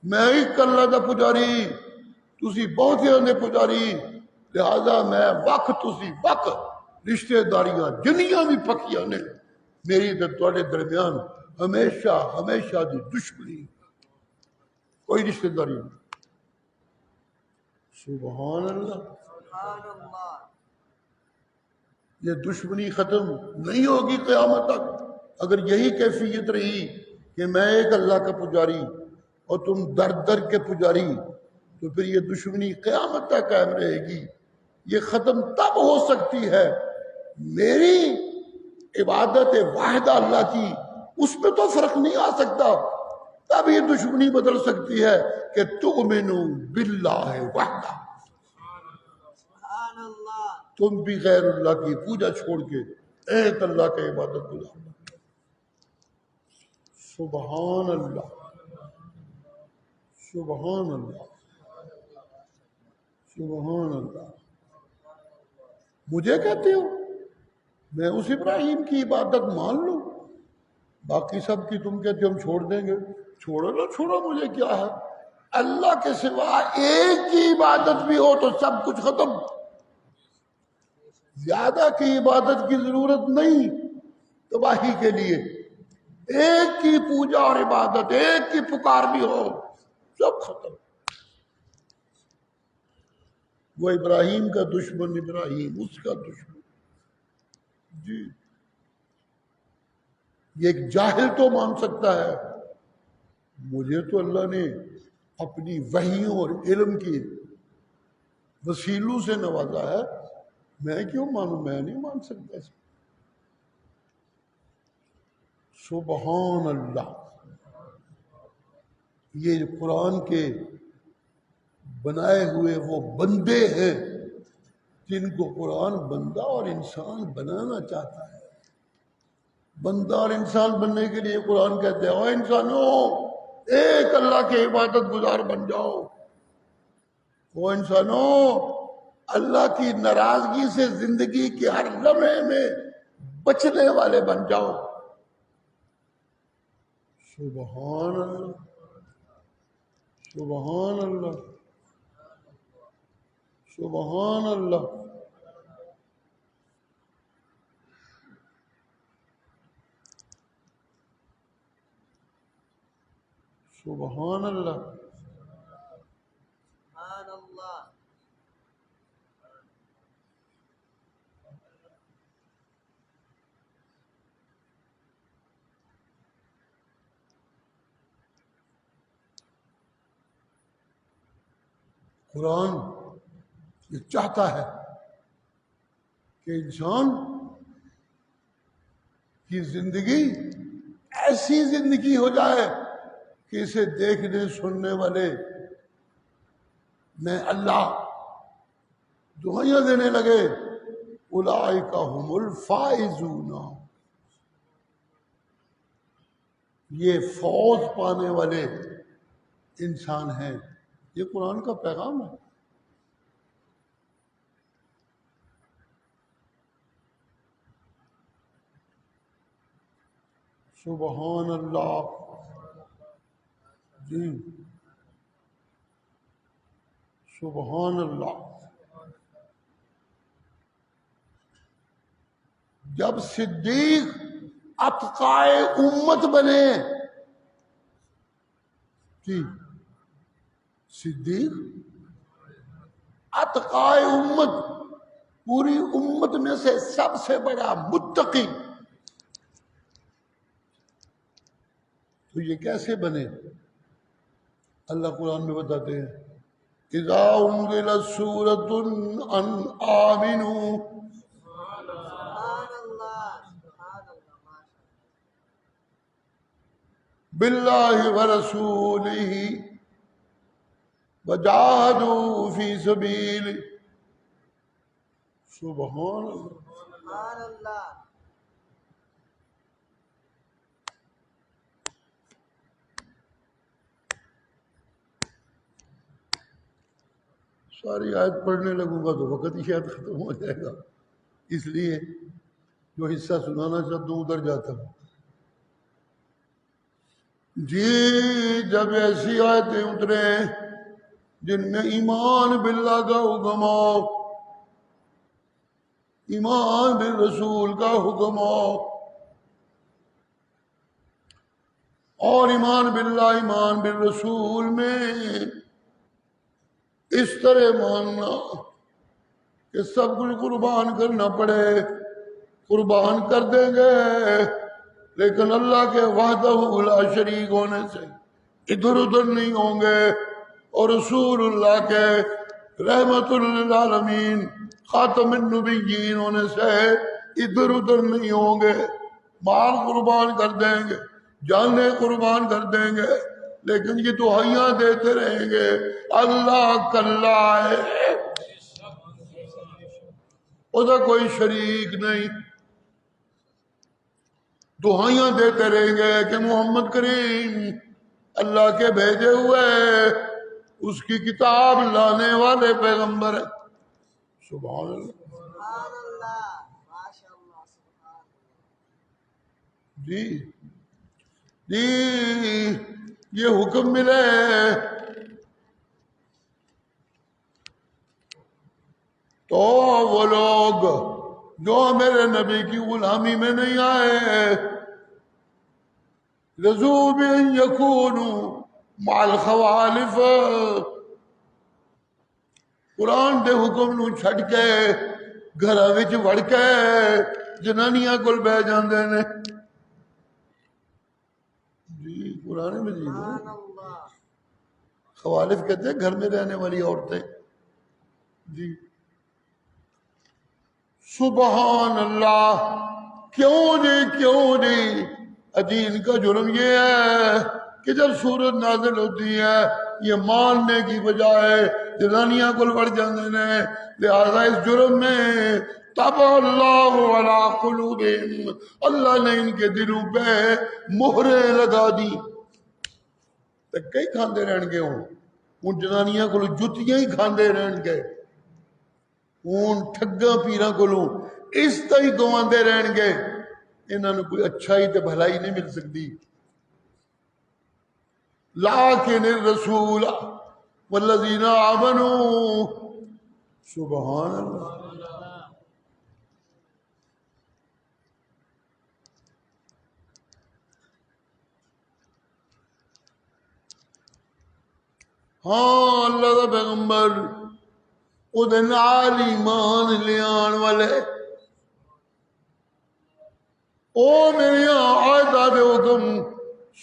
Speaker 1: میں ایک اللہ دا پجاری، تسی بہتیاں دے پجاری، لہذا میں وقت اسی وقت رشتے داریاں جنیاں بھی پکیاں نے میری تے تواڈے درمیان ہمیشہ ہمیشہ دی دشمنی، کوئی رشتے داری نہیں۔ سبحان اللہ، یہ دشمنی ختم نہیں ہوگی قیامت تک اگر یہی کیفیت رہی کہ میں ایک اللہ کا پجاری اور تم در در کے پجاری، تو پھر یہ دشمنی قیامت تک قائم رہے گی۔ یہ ختم تب ہو سکتی ہے میری عبادت واحدہ اللہ کی، اس میں تو فرق نہیں آ سکتا، تب یہ دشمنی بدل سکتی ہے کہ تؤمنو باللہ وحدہ، تم بھی غیر اللہ کی پوجا چھوڑ کے ایک اللہ کے عبادت گزار۔ سبحان اللہ، سبحان اللہ، سبحان اللہ۔ مجھے کہتے ہو میں اس ابراہیم کی عبادت مان لوں، باقی سب کی تم کہتے ہو ہم چھوڑ دیں گے؟ چھوڑو نہ چھوڑو، مجھے کیا ہے؟ اللہ کے سوا ایک کی عبادت بھی ہو تو سب کچھ ختم، زیادہ کی عبادت کی ضرورت نہیں تباہی کے لیے، ایک کی پوجا اور عبادت، ایک کی پکار بھی ہو، سب ختم۔ وہ ابراہیم کا دشمن ابراہیم، اس کا دشمن، جی یہ ایک جاہل تو مان سکتا ہے، مجھے تو اللہ نے اپنی وحیوں اور علم کی وسیلوں سے نوازا ہے، میں کیوں مانوں؟ میں نہیں مان سکتا۔ سبحان اللہ، یہ قرآن کے بنائے ہوئے وہ بندے ہیں جن کو قرآن بندہ اور انسان بنانا چاہتا ہے۔ بندہ اور انسان بننے کے لیے قرآن کہتے ہیں او انسانوں ایک اللہ کے عبادت گزار بن جاؤ، او انسانوں اللہ کی ناراضگی سے زندگی کے ہر لمحے میں بچنے والے بن جاؤ۔ سبحان اللہ، سبحان اللہ، سبحان اللہ۔ سبحان اللہ،
Speaker 2: سبحان اللہ۔
Speaker 1: قرآن یہ چاہتا ہے کہ انسان کی زندگی ایسی زندگی ہو جائے کہ اسے دیکھنے سننے والے میں اللہ دعائیاں دینے لگے اولئک هم الفائزون، یہ فوز پانے والے انسان ہیں۔ یہ قرآن کا پیغام ہے۔ سبحان اللہ، جی سبحان اللہ۔ جب صدیق اتقائے امت بنے، جی صدیق اتقائے امت، پوری امت میں سے سب سے بڑا متقی، تو یہ کیسے بنے؟ اللہ قرآن میں بتاتے ہیں اذا انزلت سورۃ ان آمنوا
Speaker 2: سبحان اللہ، سبحان اللہ۔
Speaker 1: باللہ ورسولہ وجاہدوا فی سبیلہ، سبحان اللہ۔
Speaker 2: سبحان اللہ۔
Speaker 1: ساری آیت پڑھنے لگوں گا تو وقت ہی شاید ختم ہو جائے گا، اس لیے جو حصہ سنانا چاہتا ہوں ادھر جاتا ہوں۔ جی جب ایسی آیتیں اترے جن میں ایمان باللہ کا حکم ہو ایمان بالرسول کا حکم ہو، اور ایمان باللہ ایمان بالرسول میں اس طرح ماننا کہ سب کچھ قربان کرنا پڑے، قربان کر دیں گے، لیکن اللہ کے وحدہ لا شریک ہونے سے ادھر ادھر نہیں ہوں گے، اور رسول اللہ کے رحمت للعالمین خاتم النبیین ہونے سے ادھر ادھر نہیں ہوں گے۔ مال قربان کر دیں گے، جانیں قربان کر دیں گے، لیکن یہ دعائیاں دیتے رہیں گے اللہ کلا ہے، ادھر کوئی شریک نہیں، دعائیاں دیتے رہیں گے کہ محمد کریم اللہ کے بھیجے ہوئے اس کی کتاب لانے والے پیغمبر ہیں۔ سبحان اللہ،
Speaker 2: سبحان اللہ، ماشاء اللہ، سبحان اللہ۔
Speaker 1: جی جی یہ حکم ملے تو وہ لوگ جو میرے نبی کی غلامی میں نہیں آئے رضو بن یکونوا مع الخوالف، قرآن دے حکم نو چھڈ کے گھراں وچ وڑ کے جنانیاں کول بہ جاندے نے۔ جی قرآن مجید ہے،
Speaker 2: سبحان اللہ،
Speaker 1: خوالف کہتے ہیں گھر میں رہنے والی عورتیں۔ جی سبحان اللہ، کیوں جی دین کا جرم یہ ہے کہ جب سورت نازل ہوتی ہے یہ ماننے کی بجائے جنانیاں کو بڑھ جاندے نے، لہذا اس جرم میں طبع اللہ علی قلوبہم، اللہ نے ان کے دلوں پہ مہریں لگا دی۔ کئی کھاندے رہن گے ان جنانیاں کو جتیاں ہی کھاندے رہن گے، ان ٹھگاں پیراں کولوں اس طرح ہی گواندے رہن گے، انہاں نوں کوئی اچھائی تے بھلائی نہیں مل سکتی۔ لیکن الرسول والذین آمنوا، سبحان اللہ، ہاں اللہ دا پیغمبر او دے نال ایمان لے آن والے او میری آیتاں دے حکم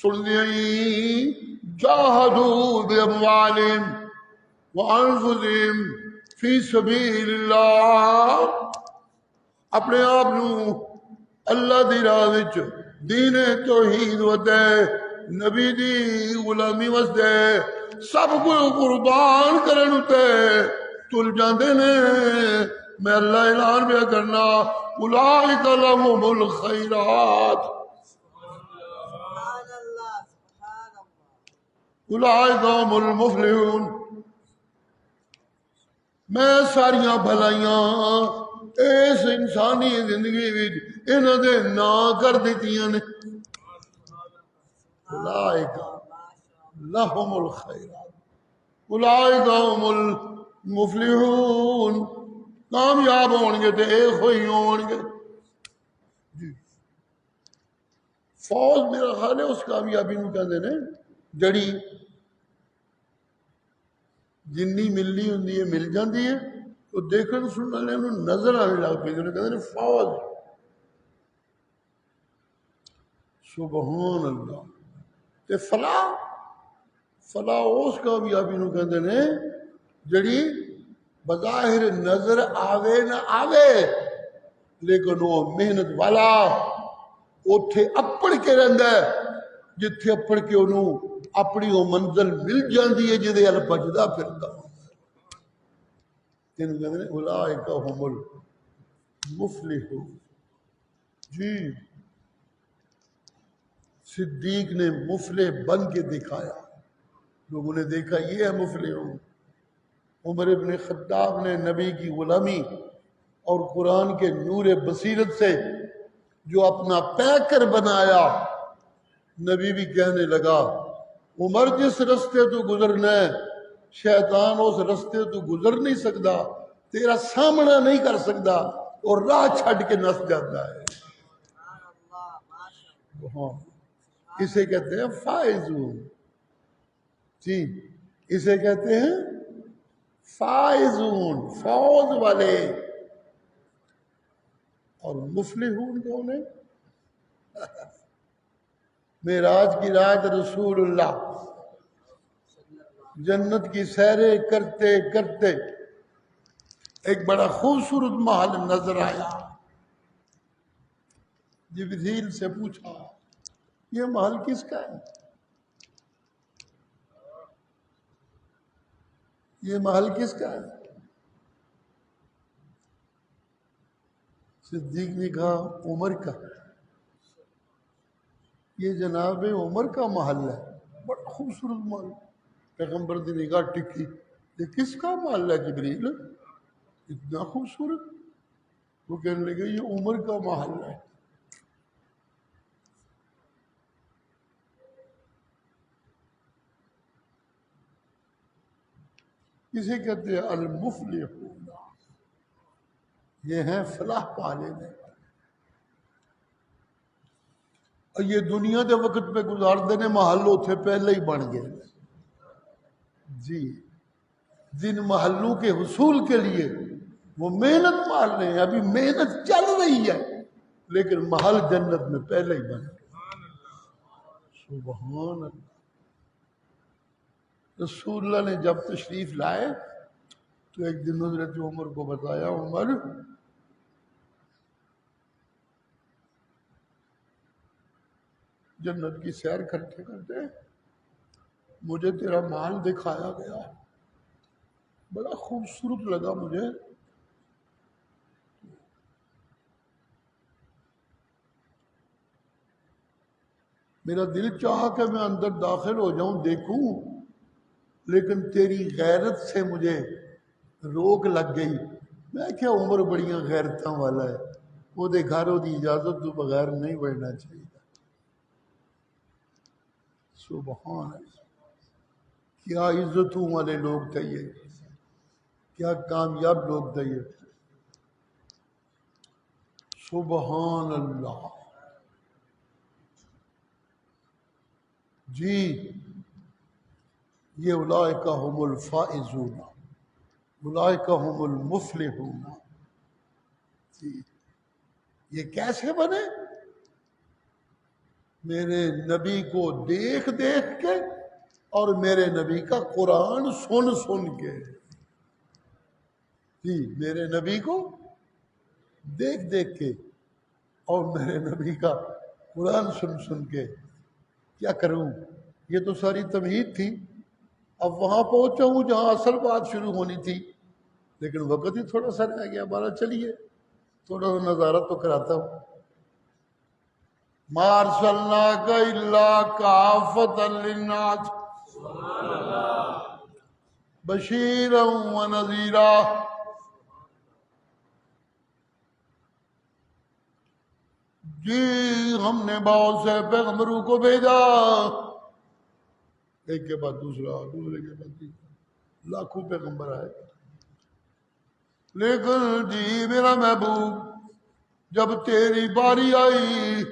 Speaker 1: سن دیائی، جاہدو باموالہم وانفسہم فی سبیل اللہ، اپنے آپ نو اللہ دی راہ وچ دین توحید وتے نبی دی غلامی واسطے سب کو قربان کرن تے تل جاندے نے۔ میں اللہ اعلان پہ کرنا اولئک لہم الخیرات،
Speaker 2: سبحان اللہ، سبحان اللہ،
Speaker 1: اولئک هم المفلحون، میں ساریاں بھلائیاں اس انسانی زندگی وچ انہاں دے ناں کر دتیاں نے۔ اولئک لہم الخیرات اولئک هم المفلحون، کامیاب ہون گے تے ایک ہوئی ہون گے۔ جی فوج میرا خیال ہے اس کامیابی نو کہندے نے جڑی جنی ملنی ہوندی ہے مل جاندی ہے، تو دیکھن سنن والے نو نظر آنے لگ پئی کہندے نے فوج۔ سبحان اللہ، تے فلاح اس کامیابی نو کہندے نے جڑی بظاہر نظر آوے نہ آوے لیکن وہ محنت والا اوتھے اپڑ کے رہندا ہے، جتھے اپڑ کے انہوں اپنی وہ منزل مل جاندی ہے جدے ال بجدا پھردا تینوں کہندے نے اولئک هم المفلحون۔ جی صدیق نے مفلح بن کے دکھایا، لوگوں نے دیکھا یہ ہے مفلحون۔ عمر ابن خطاب نے نبی کی غلامی اور قرآن کے نور بصیرت سے جو اپنا پیکر بنایا، نبی بھی کہنے لگا عمر جس رستے تو گزرنا ہے شیطان اس رستے تو گزر نہیں سکتا، تیرا سامنا نہیں کر سکتا، اور راہ چھڈ کے نس جاتا ہے۔
Speaker 2: سبحان اللہ ماشاء
Speaker 1: ہاں، اسے کہتے ہیں فائزون۔ جی، اسے کہتے ہیں فائزون، فوز والے۔ اور مفلحون کون ہے؟ معراج کی رات رسول اللہ جنت کی سیریں کرتے کرتے ایک بڑا خوبصورت محل نظر آیا۔ جبریل سے پوچھا یہ محل کس کا ہے؟ یہ محل کس کا ہے؟ صدیق نے کہا عمر کا۔ یہ جناب عمر کا محل ہے، بڑا خوبصورت محل۔ پیغمبر نے نگاہ ٹکی، یہ کس کا محل ہے جبریل؟ اتنا خوبصورت؟ وہ کہنے لگے یہ عمر کا محل ہے۔ اسے کہتے ہیں المفلحون، یہ ہیں فلاح پانے میں۔ اور یہ دنیا دے وقت پہ گزار دینے محلوں تھے پہلے ہی بن گئے۔ جی، جن محلوں کے حصول کے لیے وہ محنت مار رہے ہیں، ابھی محنت چل رہی ہے، لیکن محل جنت میں پہلے ہی بن گئے۔ سبحان اللہ۔ رسول اللہ نے جب تشریف لائے تو ایک دن حضرت عمر کو بتایا، عمر جنت کی سیر کرتے کرتے مجھے تیرا محل دکھایا گیا، بڑا خوبصورت لگا مجھے۔ میرا دل چاہا کہ میں اندر داخل ہو جاؤں دیکھوں، لیکن تیری غیرت سے مجھے روک لگ گئی۔ میں کیا عمر بڑیاں غیرتاں والا ہے، وہ دے گھر وہ دی اجازت تو بغیر نہیں بڑھنا چاہیے۔ سبحان اللہ، کیا عزتوں والے لوگ تھے یہ، کیا کامیاب لوگ تھے یہ۔ سبحان اللہ۔ جی، یہ اولئک هم الفائزون، اولئک هم المفلحون۔ جی، یہ کیسے بنے؟ میرے نبی کو دیکھ دیکھ کے اور میرے نبی کا قرآن سن سن کے۔ جی، میرے نبی کو دیکھ دیکھ کے اور میرے نبی کا قرآن سن سن کے۔ کیا کروں، یہ تو ساری تمہید تھی، اب وہاں پہنچا ہوں جہاں اصل بات شروع ہونی تھی، لیکن وقت ہی تھوڑا سا رہ گیا ہمارا۔ چلیے تھوڑا سا نظارہ تو کراتا ہوں۔ ما ارسلناک الا کافۃ للناس بشیرا ونذیرا۔ جی، ہم نے بہت سے پیغمبروں کو بھیجا، ایک کے بعد دوسرا، دوسرے کے بعد تیسرا، لاکھوں پیغمبر آئے، لیکن جی میرا محبوب جب تیری باری آئی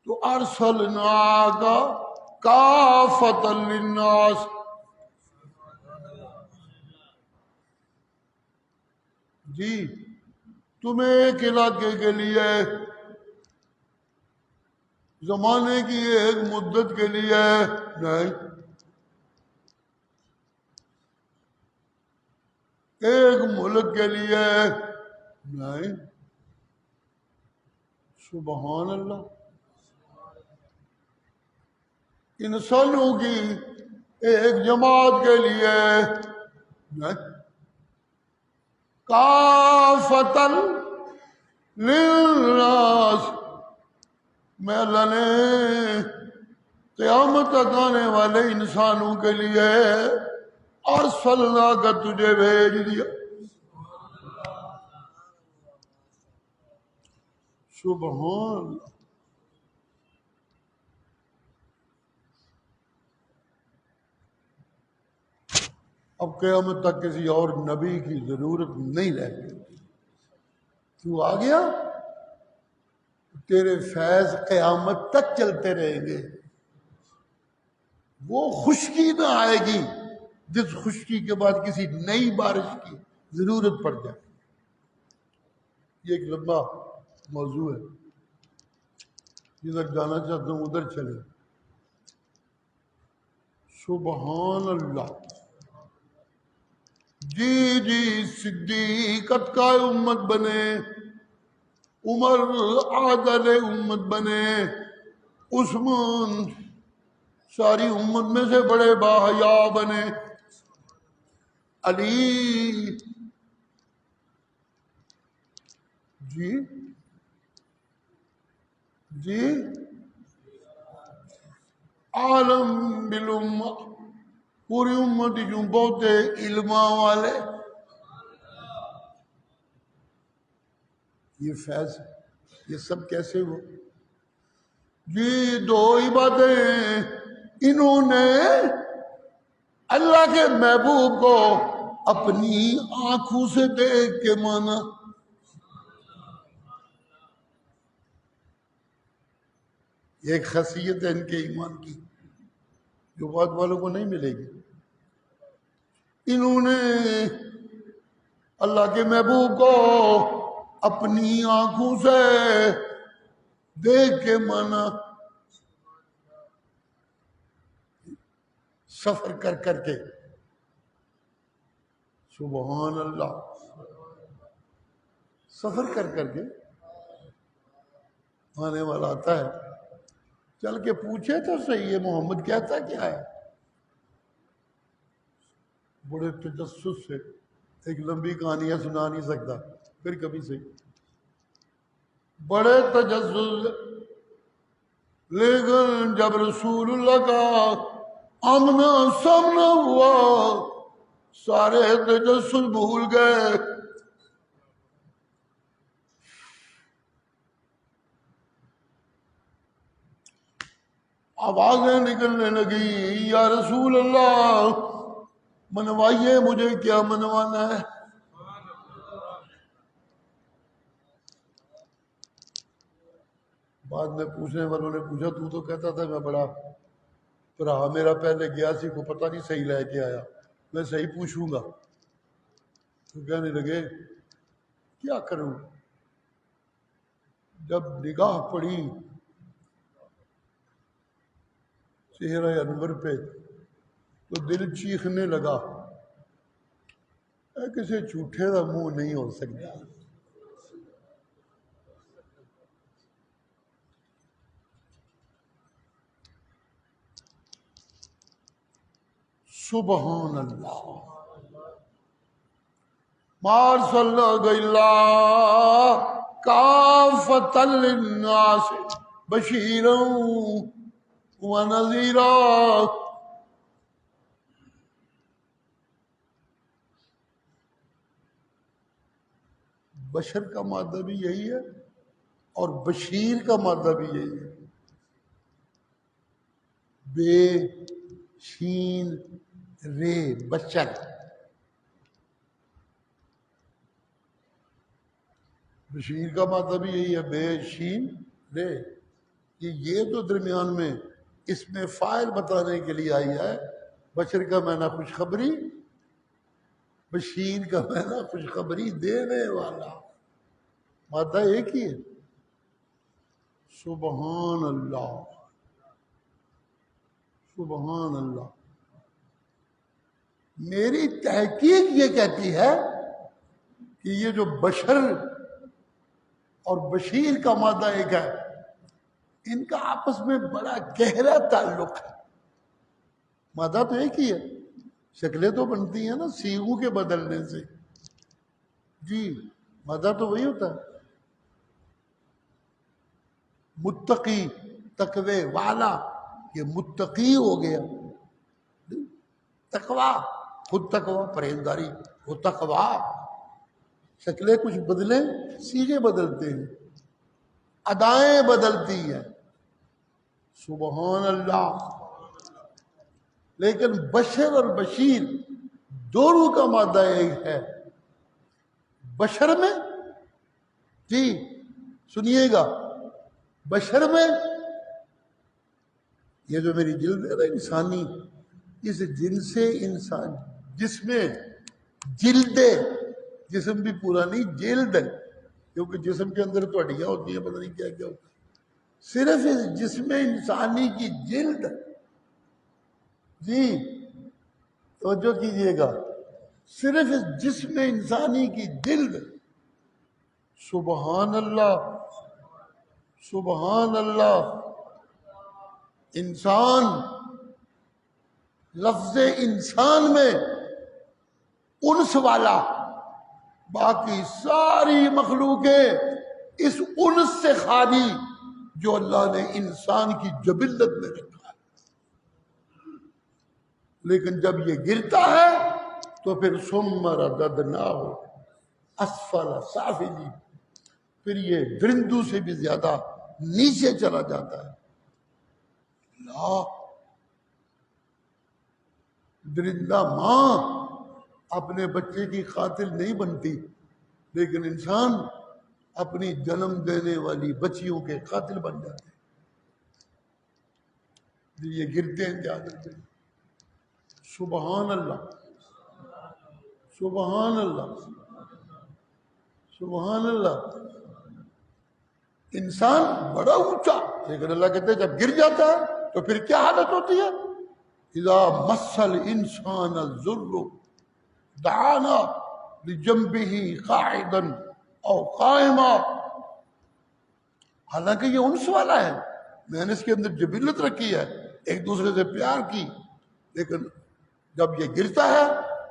Speaker 1: تو ارسلناک کافۃ للناس، جی تمہیں ایک علاقے کے لیے، زمانے کی ایک مدت کے لیے نہیں، ایک ملک کے لیے نہیں۔ سبحان اللہ۔ انسانوں کی ایک جماعت کے لیے نہیں، کافۃ للناس، میں اللہ نے قیامت تک آنے والے انسانوں کے لیے ارسلناک تجھے بھیج دیا۔ سبحان اللہ۔ اب قیامت تک کسی اور نبی کی ضرورت نہیں رہ گئی۔ تو آ گیا تیرے فیض قیامت تک چلتے رہیں گے. وہ خشکی نہ آئے گی جس خشکی کے بعد کسی نئی بارش کی ضرورت پڑ جائے. یہ ایک لمبا موضوع ہے، جدھر جانا چاہتا ہوں ادھر چلے. سبحان اللہ. جی جی صدیقت کا امت بنے، عمر عادل امت بنے، عثمان ساری امت میں سے بڑے باحیا بنے، علی جی جی عالم بالامہ پوری امت جو بہت علما والے. یہ فیض یہ سب کیسے ہو؟ جی دو ہی باتیں انہوں نے اللہ کے محبوب کو اپنی آنکھوں سے دیکھ کے مانا. یہ ایک خاصیت ہے ان کے ایمان کی جو بعد والوں کو نہیں ملے گی. انہوں نے اللہ کے محبوب کو اپنی آنکھوں سے دیکھ کے مانا. سفر کر کر کے. سبحان اللہ. سفر کر کر کے آنے والا آتا ہے، چل کے پوچھے تو صحیح ہے محمد کہتا کیا ہے. بڑے تجسس سے ایک لمبی کہانیاں سنا نہیں سکتا، پھر کبھی صحیح. بڑے تجسس لیکن جب رسول اللہ کا آمنا سامنا ہوا سارے تجسس بھول گئے. آوازیں نکلنے لگی، یا رسول اللہ منوائیے مجھے، کیا منوانا ہے؟ بعد میں پوچھنے والوں نے پوچھا تو تو کہتا تھا میں بڑا برا میرا پہلے گیا سی کو پتہ نہیں صحیح لے کے آیا، میں صحیح پوچھوں گا. تو کہنے لگے کیا کروں؟ جب نگاہ پڑی چہرہ انور پہ تو دل چیخنے لگا، اے کسی جھوٹے کا منہ نہیں ہو سکتا. سبحان اللہ. مار صلی اللہ کافۃ للناس بشیرا ونذیرا. بشر کا مادہ بھی یہی ہے اور بشیر کا مادہ بھی یہی ہے. بے شین رے بشر. بشیر کا مادہ بھی یہی ہے بے شین رے. یہ تو درمیان میں اس میں فاعل بتانے کے لیے آئی ہے. بشر کا معنی خوشخبری، بشیر کا معنی خوشخبری دینے والا. مادہ ایک ہی ہے. سبحان اللہ. سبحان اللہ. میری تحقیق یہ کہتی ہے کہ یہ جو بشر اور بشیر کا مادہ ایک ہے، ان کا آپس میں بڑا گہرا تعلق ہے. مادہ تو ایک ہی ہے، شکلیں تو بنتی ہیں نا سیغوں کے بدلنے سے. جی مادہ تو وہی ہوتا ہے. متقی تقوی والا، یہ متقی ہو گیا. تقوی خود تقوی پرہیزگاری، وہ تقوی. شکلیں کچھ بدلیں، سیغے بدلتے ہیں، ادائیں بدلتی ہیں. سبحان اللہ. لیکن بشر اور بشیر دونوں کا مادہ ایک ہے. بشر میں جی سنیے گا، بشر میں یہ جو میری جلد ہے نا انسانی، اس جن سے انسان جس میں جلد، جسم بھی پورا نہیں جلد ہے، کیونکہ جسم کے اندر تو ہڈیاں ہوتی ہیں، پتہ نہیں کیا کیا ہوتا ہے، صرف اس جسم انسانی کی جلد، جی توجہ کیجئے گا، صرف اس جسم انسانی کی جلد، سبحان اللہ سبحان اللہ، انسان، لفظ انسان میں انس والا، باقی ساری مخلوقیں اس انس سے خالی جو اللہ نے انسان کی جبلت میں رکھا ہے، لیکن جب یہ گرتا ہے تو پھر ثم رددناہ اسفل سافلین، پھر یہ درندوں سے بھی زیادہ نیچے چلا جاتا ہے۔ لا، درندہ ماں اپنے بچے کی قاتل نہیں بنتی، لیکن انسان اپنی جنم دینے والی بچیوں کے قاتل بن جاتے ہیں۔ یہ گرتے ہیں کیا کرتے ہیں؟ سبحان اللہ سبحان اللہ سبحان اللہ، انسان بڑا اونچا، لیکن اللہ کہتے ہیں جب گر جاتا ہے تو پھر کیا حالت ہوتی ہے؟ اذا مس الانسان الضر دعانا لجنبه قاعدا او قائما، حالانکہ یہ انس والا ہے، میں نے اس کے اندر جبلت رکھی ہے، ایک دوسرے سے پیار کی، لیکن جب یہ گرتا ہے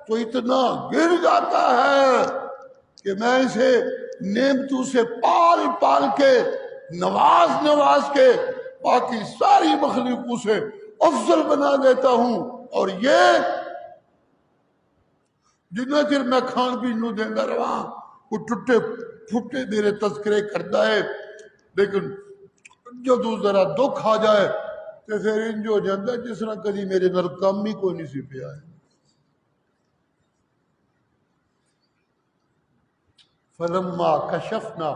Speaker 1: تو اتنا گر جاتا ہے کہ میں اسے نعمتوں سے پال پال کے، نواز نواز کے باقی ساری مخلوقوں سے افضل بنا دیتا ہوں، اور یہ جتنا چر میں کھان پین نو دینا رہا وہ ٹوٹے پھوٹے میرے تذکرے کرتا ہے، لیکن جدو ذرا دکھ آ جائے تو پھر انج ہو جاتا ہے جس طرح کدی میرے نال کام ہی کوئی نہیں سی پیا ہے۔ فلما کشفنا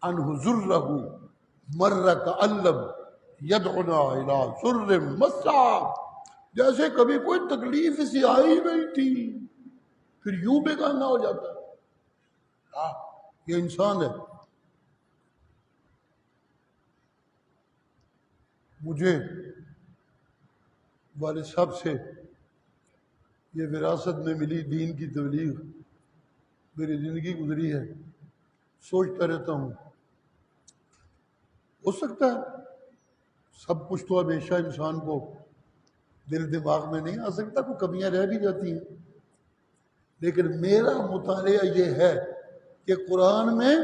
Speaker 1: عنہ ضرہ مر کأن لم یدعنا الی ضر مسا، جیسے کبھی کوئی تکلیف اسی آئی نہیں تھی، پھر یوں بیگانہ ہو جاتا ہے۔ یہ انسان ہے۔ مجھے والد صاحب سے یہ وراثت میں ملی دین کی تبلیغ، میری زندگی گزری ہے، سوچتا رہتا ہوں ہو سکتا ہے سب کچھ تو ہمیشہ انسان کو دل دماغ میں نہیں آ سکتا، کوئی کمیاں رہ بھی جاتی ہیں، لیکن میرا مطالعہ یہ ہے کہ قرآن میں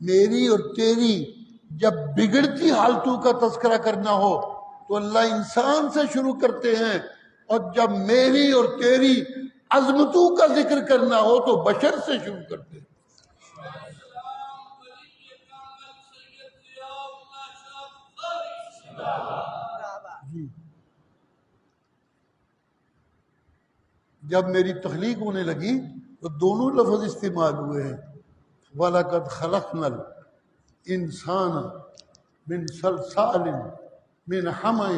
Speaker 1: میری اور تیری جب بگڑتی حالتوں کا تذکرہ کرنا ہو تو اللہ انسان سے شروع کرتے ہیں، اور جب میری اور تیری عظمتوں کا ذکر کرنا ہو تو بشر سے شروع کرتے ہیں۔ جی، جب میری تخلیق ہونے لگی تو دونوں لفظ استعمال ہوئے ہیں، وَلَقَدْ خَلَقْنَا الْإِنسَانَ مِنْ صَلْصَالٍ مِنْ حَمَإٍ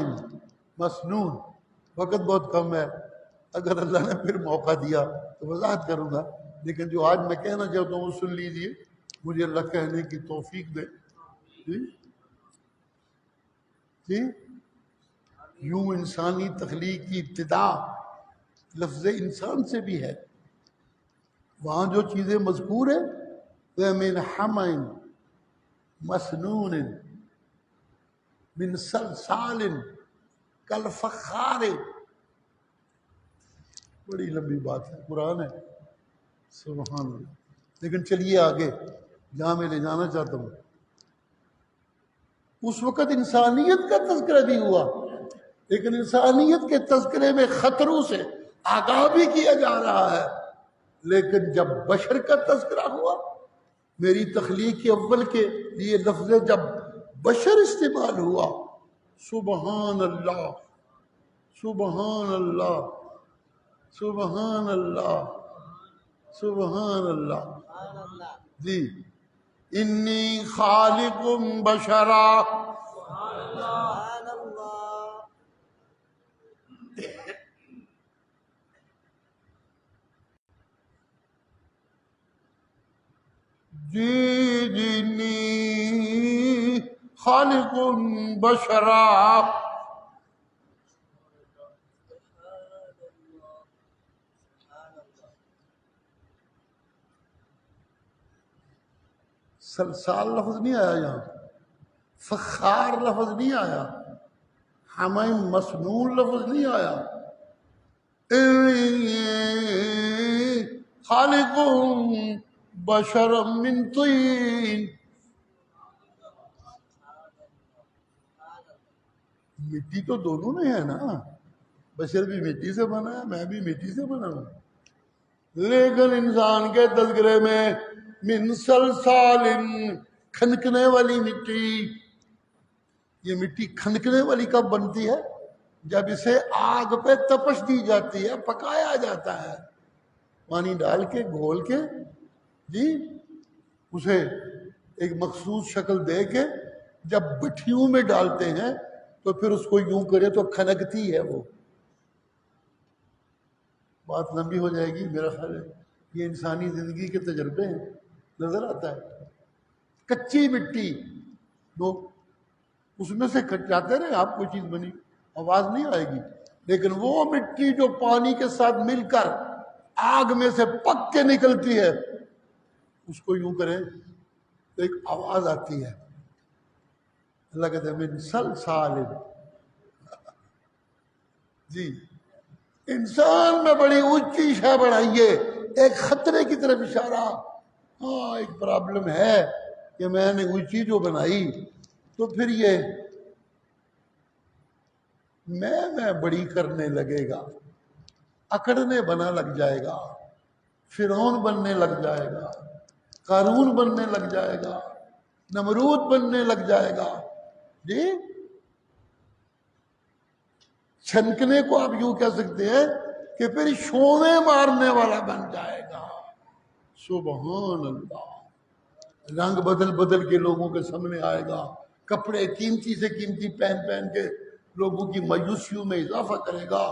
Speaker 1: مَسْنُونٍ۔ وقت بہت کم ہے، اگر اللہ نے پھر موقع دیا تو وضاحت کروں گا، لیکن جو آج میں کہنا چاہتا ہوں وہ سن لیجئے، مجھے اللہ کہنے کی توفیق دے۔ جی جی، یوں انسانی تخلیق کی ابتدا لفظ انسان سے بھی ہے، وہاں جو چیزیں مذکور ہیں وہ من حمإ مسنون من صلصال کالفخار، بڑی لمبی بات ہے، قرآن ہے، سبحان اللہ۔ لیکن چلیے آگے جہاں میں لے جانا چاہتا ہوں، اس وقت انسانیت کا تذکرہ بھی ہوا، لیکن انسانیت کے تذکرے میں خطروں سے آگاہ بھی کیا جا رہا ہے، لیکن جب بشر کا تذکرہ ہوا، میری تخلیق کے اول کے لیے لفظ جب بشر استعمال ہوا، سبحان اللہ سبحان اللہ سبحان اللہ سبحان اللہ،
Speaker 2: سبحان اللہ۔
Speaker 1: جی انی خالق بشرا.
Speaker 2: سبحان اللہ.
Speaker 1: انی خالق بشرا. سلسال لفظ نہیں آیا یہاں، فخار لفظ نہیں آیا، ہمیں مسنون لفظ نہیں آیا. خالق بشر من طین. مٹی تو دونوں میں ہے نا، بشر بھی مٹی سے بنا ہے، میں بھی مٹی سے بنا ہوں، لیکن انسان کے تذکرے میں من سلسال، کھنکنے والی مٹی. یہ مٹی کھنکنے والی کب بنتی ہے؟ جب اسے آگ پہ تپش دی جاتی ہے، پکایا جاتا ہے، پانی ڈال کے گھول کے جی اسے ایک مخصوص شکل دے کے جب بٹھیوں میں ڈالتے ہیں تو پھر اس کو یوں کرے تو کھنکتی ہے. وہ بات لمبی ہو جائے گی، میرا خیال ہے یہ انسانی زندگی کے تجربے ہیں، نظر آتا ہے. کچی مٹی لوگ اس میں سے جاتے رہے، آپ کوئی چیز بنی آواز نہیں آئے گی، لیکن وہ مٹی جو پانی کے ساتھ مل کر آگ میں سے پک کے نکلتی ہے، اس کو یوں کریں تو ایک آواز آتی ہے. اللہ کہتے ہیں من سلسال. جی انسان میں بڑی اونچی شے بنائیے، ایک خطرے کی طرف اشارہ. ہاں ایک پرابلم ہے کہ میں نے اونچی جو بنائی تو پھر یہ میں بڑی کرنے لگے گا، اکڑنے بنا لگ جائے گا، فرعون بننے لگ جائے گا، قارون بننے لگ جائے گا، نمرود بننے لگ جائے گا. جی چھنکنے کو آپ یوں کہہ سکتے ہیں کہ پھر شونے مارنے والا بن جائے گا. سبحان اللہ. رنگ بدل بدل کے لوگوں کے سامنے آئے گا، کپڑے قیمتی سے قیمتی پہن پہن کے لوگوں کی مایوسیوں میں اضافہ کرے گا،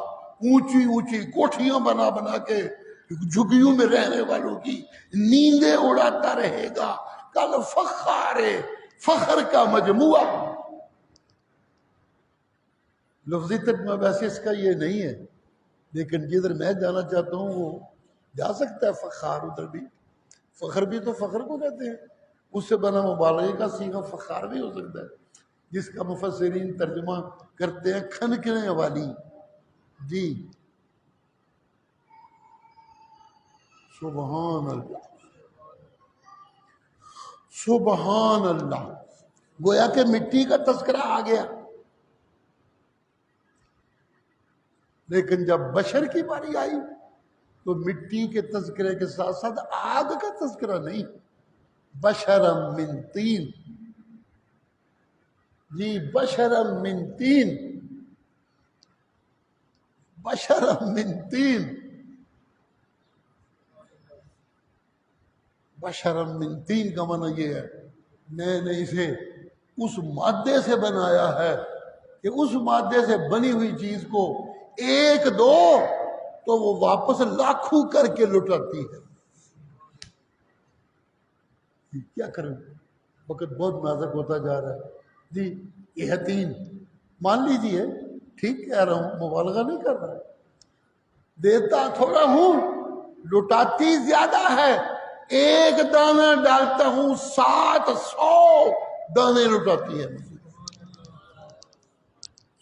Speaker 1: اونچی اونچی کوٹھیاں بنا بنا کے جھگیوں میں رہنے والوں کی نیندیں اڑاتا رہے گا. کل فخار، فخر کا مجموعہ. لفظی ترجمہ ویسے اس کا یہ نہیں ہے، لیکن جدھر میں جانا چاہتا ہوں وہ جا سکتا ہے. فخار ادھر بھی، فخر بھی تو فخر کو کہتے ہیں، اس سے بنا مبالغے کا صیغہ فخار بھی ہو سکتا ہے، جس کا مفسرین ترجمہ کرتے ہیں کھنکنے والی. جی سبحان اللہ، سبحان اللہ. گویا کہ مٹی کا تذکرہ آ گیا، لیکن جب بشر کی باری آئی تو مٹی کے تذکرے کے ساتھ ساتھ آگ کا تذکرہ نہیں. بشرم من طین. جی بشرم من طین، بشرم من طین. بشرم من طین کا معنی یہ ہے میں نے اسے اس مادے سے بنایا ہے کہ اس مادے سے بنی ہوئی چیز کو ایک دو تو وہ واپس لاکھوں کر کے لٹاتی ہے. کیا کریں، وقت بہت نازک ہوتا جا رہا ہے. جی یتیم مان لیجیے، ٹھیک کہہ رہا ہوں، مبالغہ نہیں کر رہا. دیتا تھوڑا ہوں، لٹاتی زیادہ ہے. ایک دانہ ڈالتا ہوں 700 دانے لٹاتی ہے.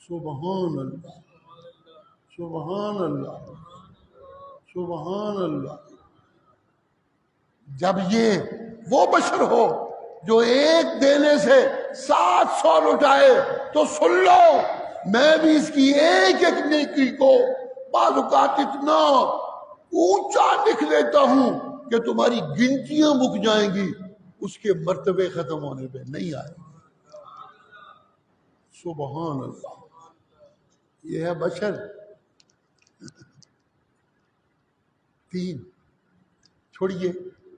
Speaker 1: سبحان اللہ، سبحان اللہ، سبحان اللہ. جب یہ وہ بشر ہو جو ایک دینے سے 700 لٹائے تو سن لو، میں بھی اس کی ایک ایک نیکی کو بعض اوقات اتنا اونچا لکھ لیتا ہوں کہ تمہاری گنتیاں مک جائیں گی، اس کے مرتبے ختم ہونے پہ نہیں آئے. سبحان اللہ. یہ ہے بشر. تین چھوڑیے،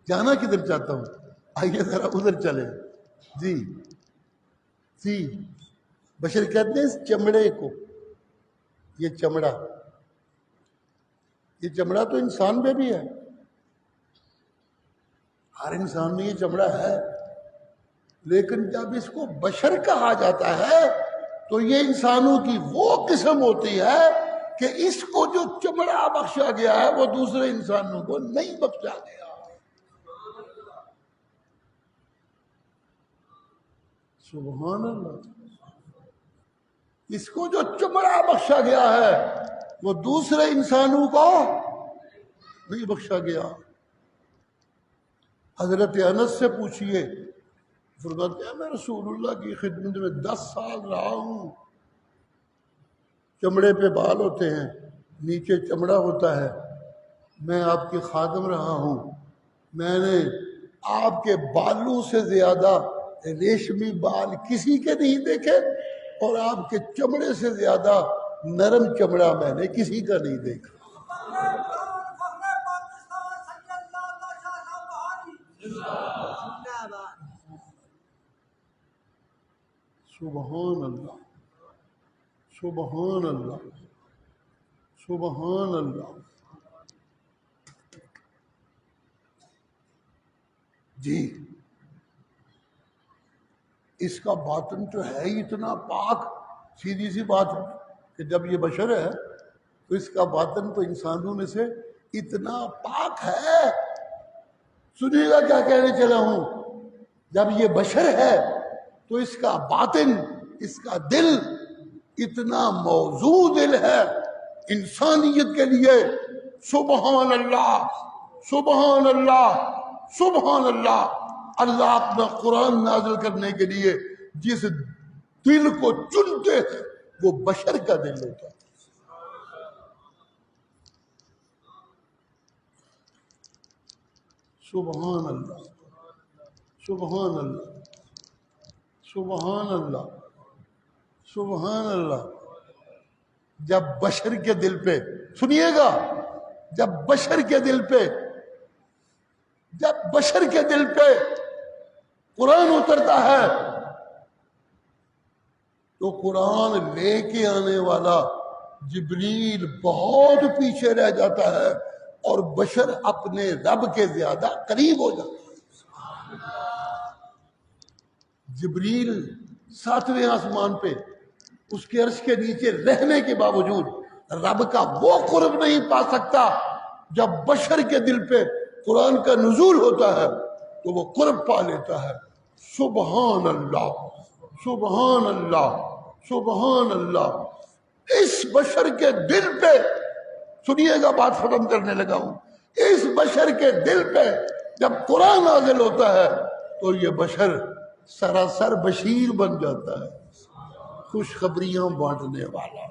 Speaker 1: جانا کدھر چاہتا ہوں، آئیے ذرا ادھر چلے. جی جی بشر کہتے ہیں اس چمڑے کو، یہ چمڑا تو انسان میں بھی ہے، ہر انسان میں یہ چمڑا ہے، لیکن جب اس کو بشر کہا جاتا ہے تو یہ انسانوں کی وہ قسم ہوتی ہے کہ اس کو جو چمڑا بخشا گیا ہے وہ دوسرے انسانوں کو نہیں بخشا گیا. سبحان اللہ. اس کو جو چمڑا بخشا گیا ہے وہ دوسرے انسانوں کو نہیں بخشا گیا. حضرت انس سے پوچھئے، فرماتے ہیں میں رسول اللہ کی خدمت میں 10 سال رہا ہوں. چمڑے پہ بال ہوتے ہیں، نیچے چمڑا ہوتا ہے. میں آپ کے خادم رہا ہوں، میں نے آپ کے بالوں سے زیادہ ریشمی بال کسی کے نہیں دیکھے، اور آپ کے چمڑے سے زیادہ نرم چمڑا میں نے کسی کا نہیں دیکھا. سبحان اللہ سبحان اللہ سبحان اللہ. جی اس کا باطن تو ہے ہی اتنا پاک. سیدھی سی بات ہے کہ جب یہ بشر ہے تو اس کا باطن تو انسانوں میں سے اتنا پاک ہے. سنیے گا کیا کہنے چلا ہوں. جب یہ بشر ہے تو اس کا باطن، اس کا دل اتنا موزوں دل ہے انسانیت کے لیے. سبحان اللہ سبحان اللہ سبحان اللہ. اللہ اپنا قرآن نازل کرنے کے لیے جس دل کو چنتے ہیں وہ بشر کا دل ہوتا ہے. سبحان اللہ سبحان اللہ سبحان اللہ سبحان اللہ. جب بشر کے دل پہ، سنیے گا، جب بشر کے دل پہ قرآن اترتا ہے تو قرآن لے کے آنے والا جبریل بہت پیچھے رہ جاتا ہے اور بشر اپنے رب کے زیادہ قریب ہو جاتا ہے. جبریل 7ویں آسمان پہ اس کے عرش کے نیچے رہنے کے باوجود رب کا وہ قرب نہیں پا سکتا. جب بشر کے دل پہ قرآن کا نزول ہوتا ہے تو وہ قرب پا لیتا ہے. سبحان اللہ سبحان اللہ سبحان اللہ. اس بشر کے دل پہ، سنیے گا بات ختم کرنے لگا ہوں، اس بشر کے دل پہ جب قرآن نازل ہوتا ہے تو یہ بشر سراسر بشیر بن جاتا ہے، خوشخبریاں بانٹنے والا.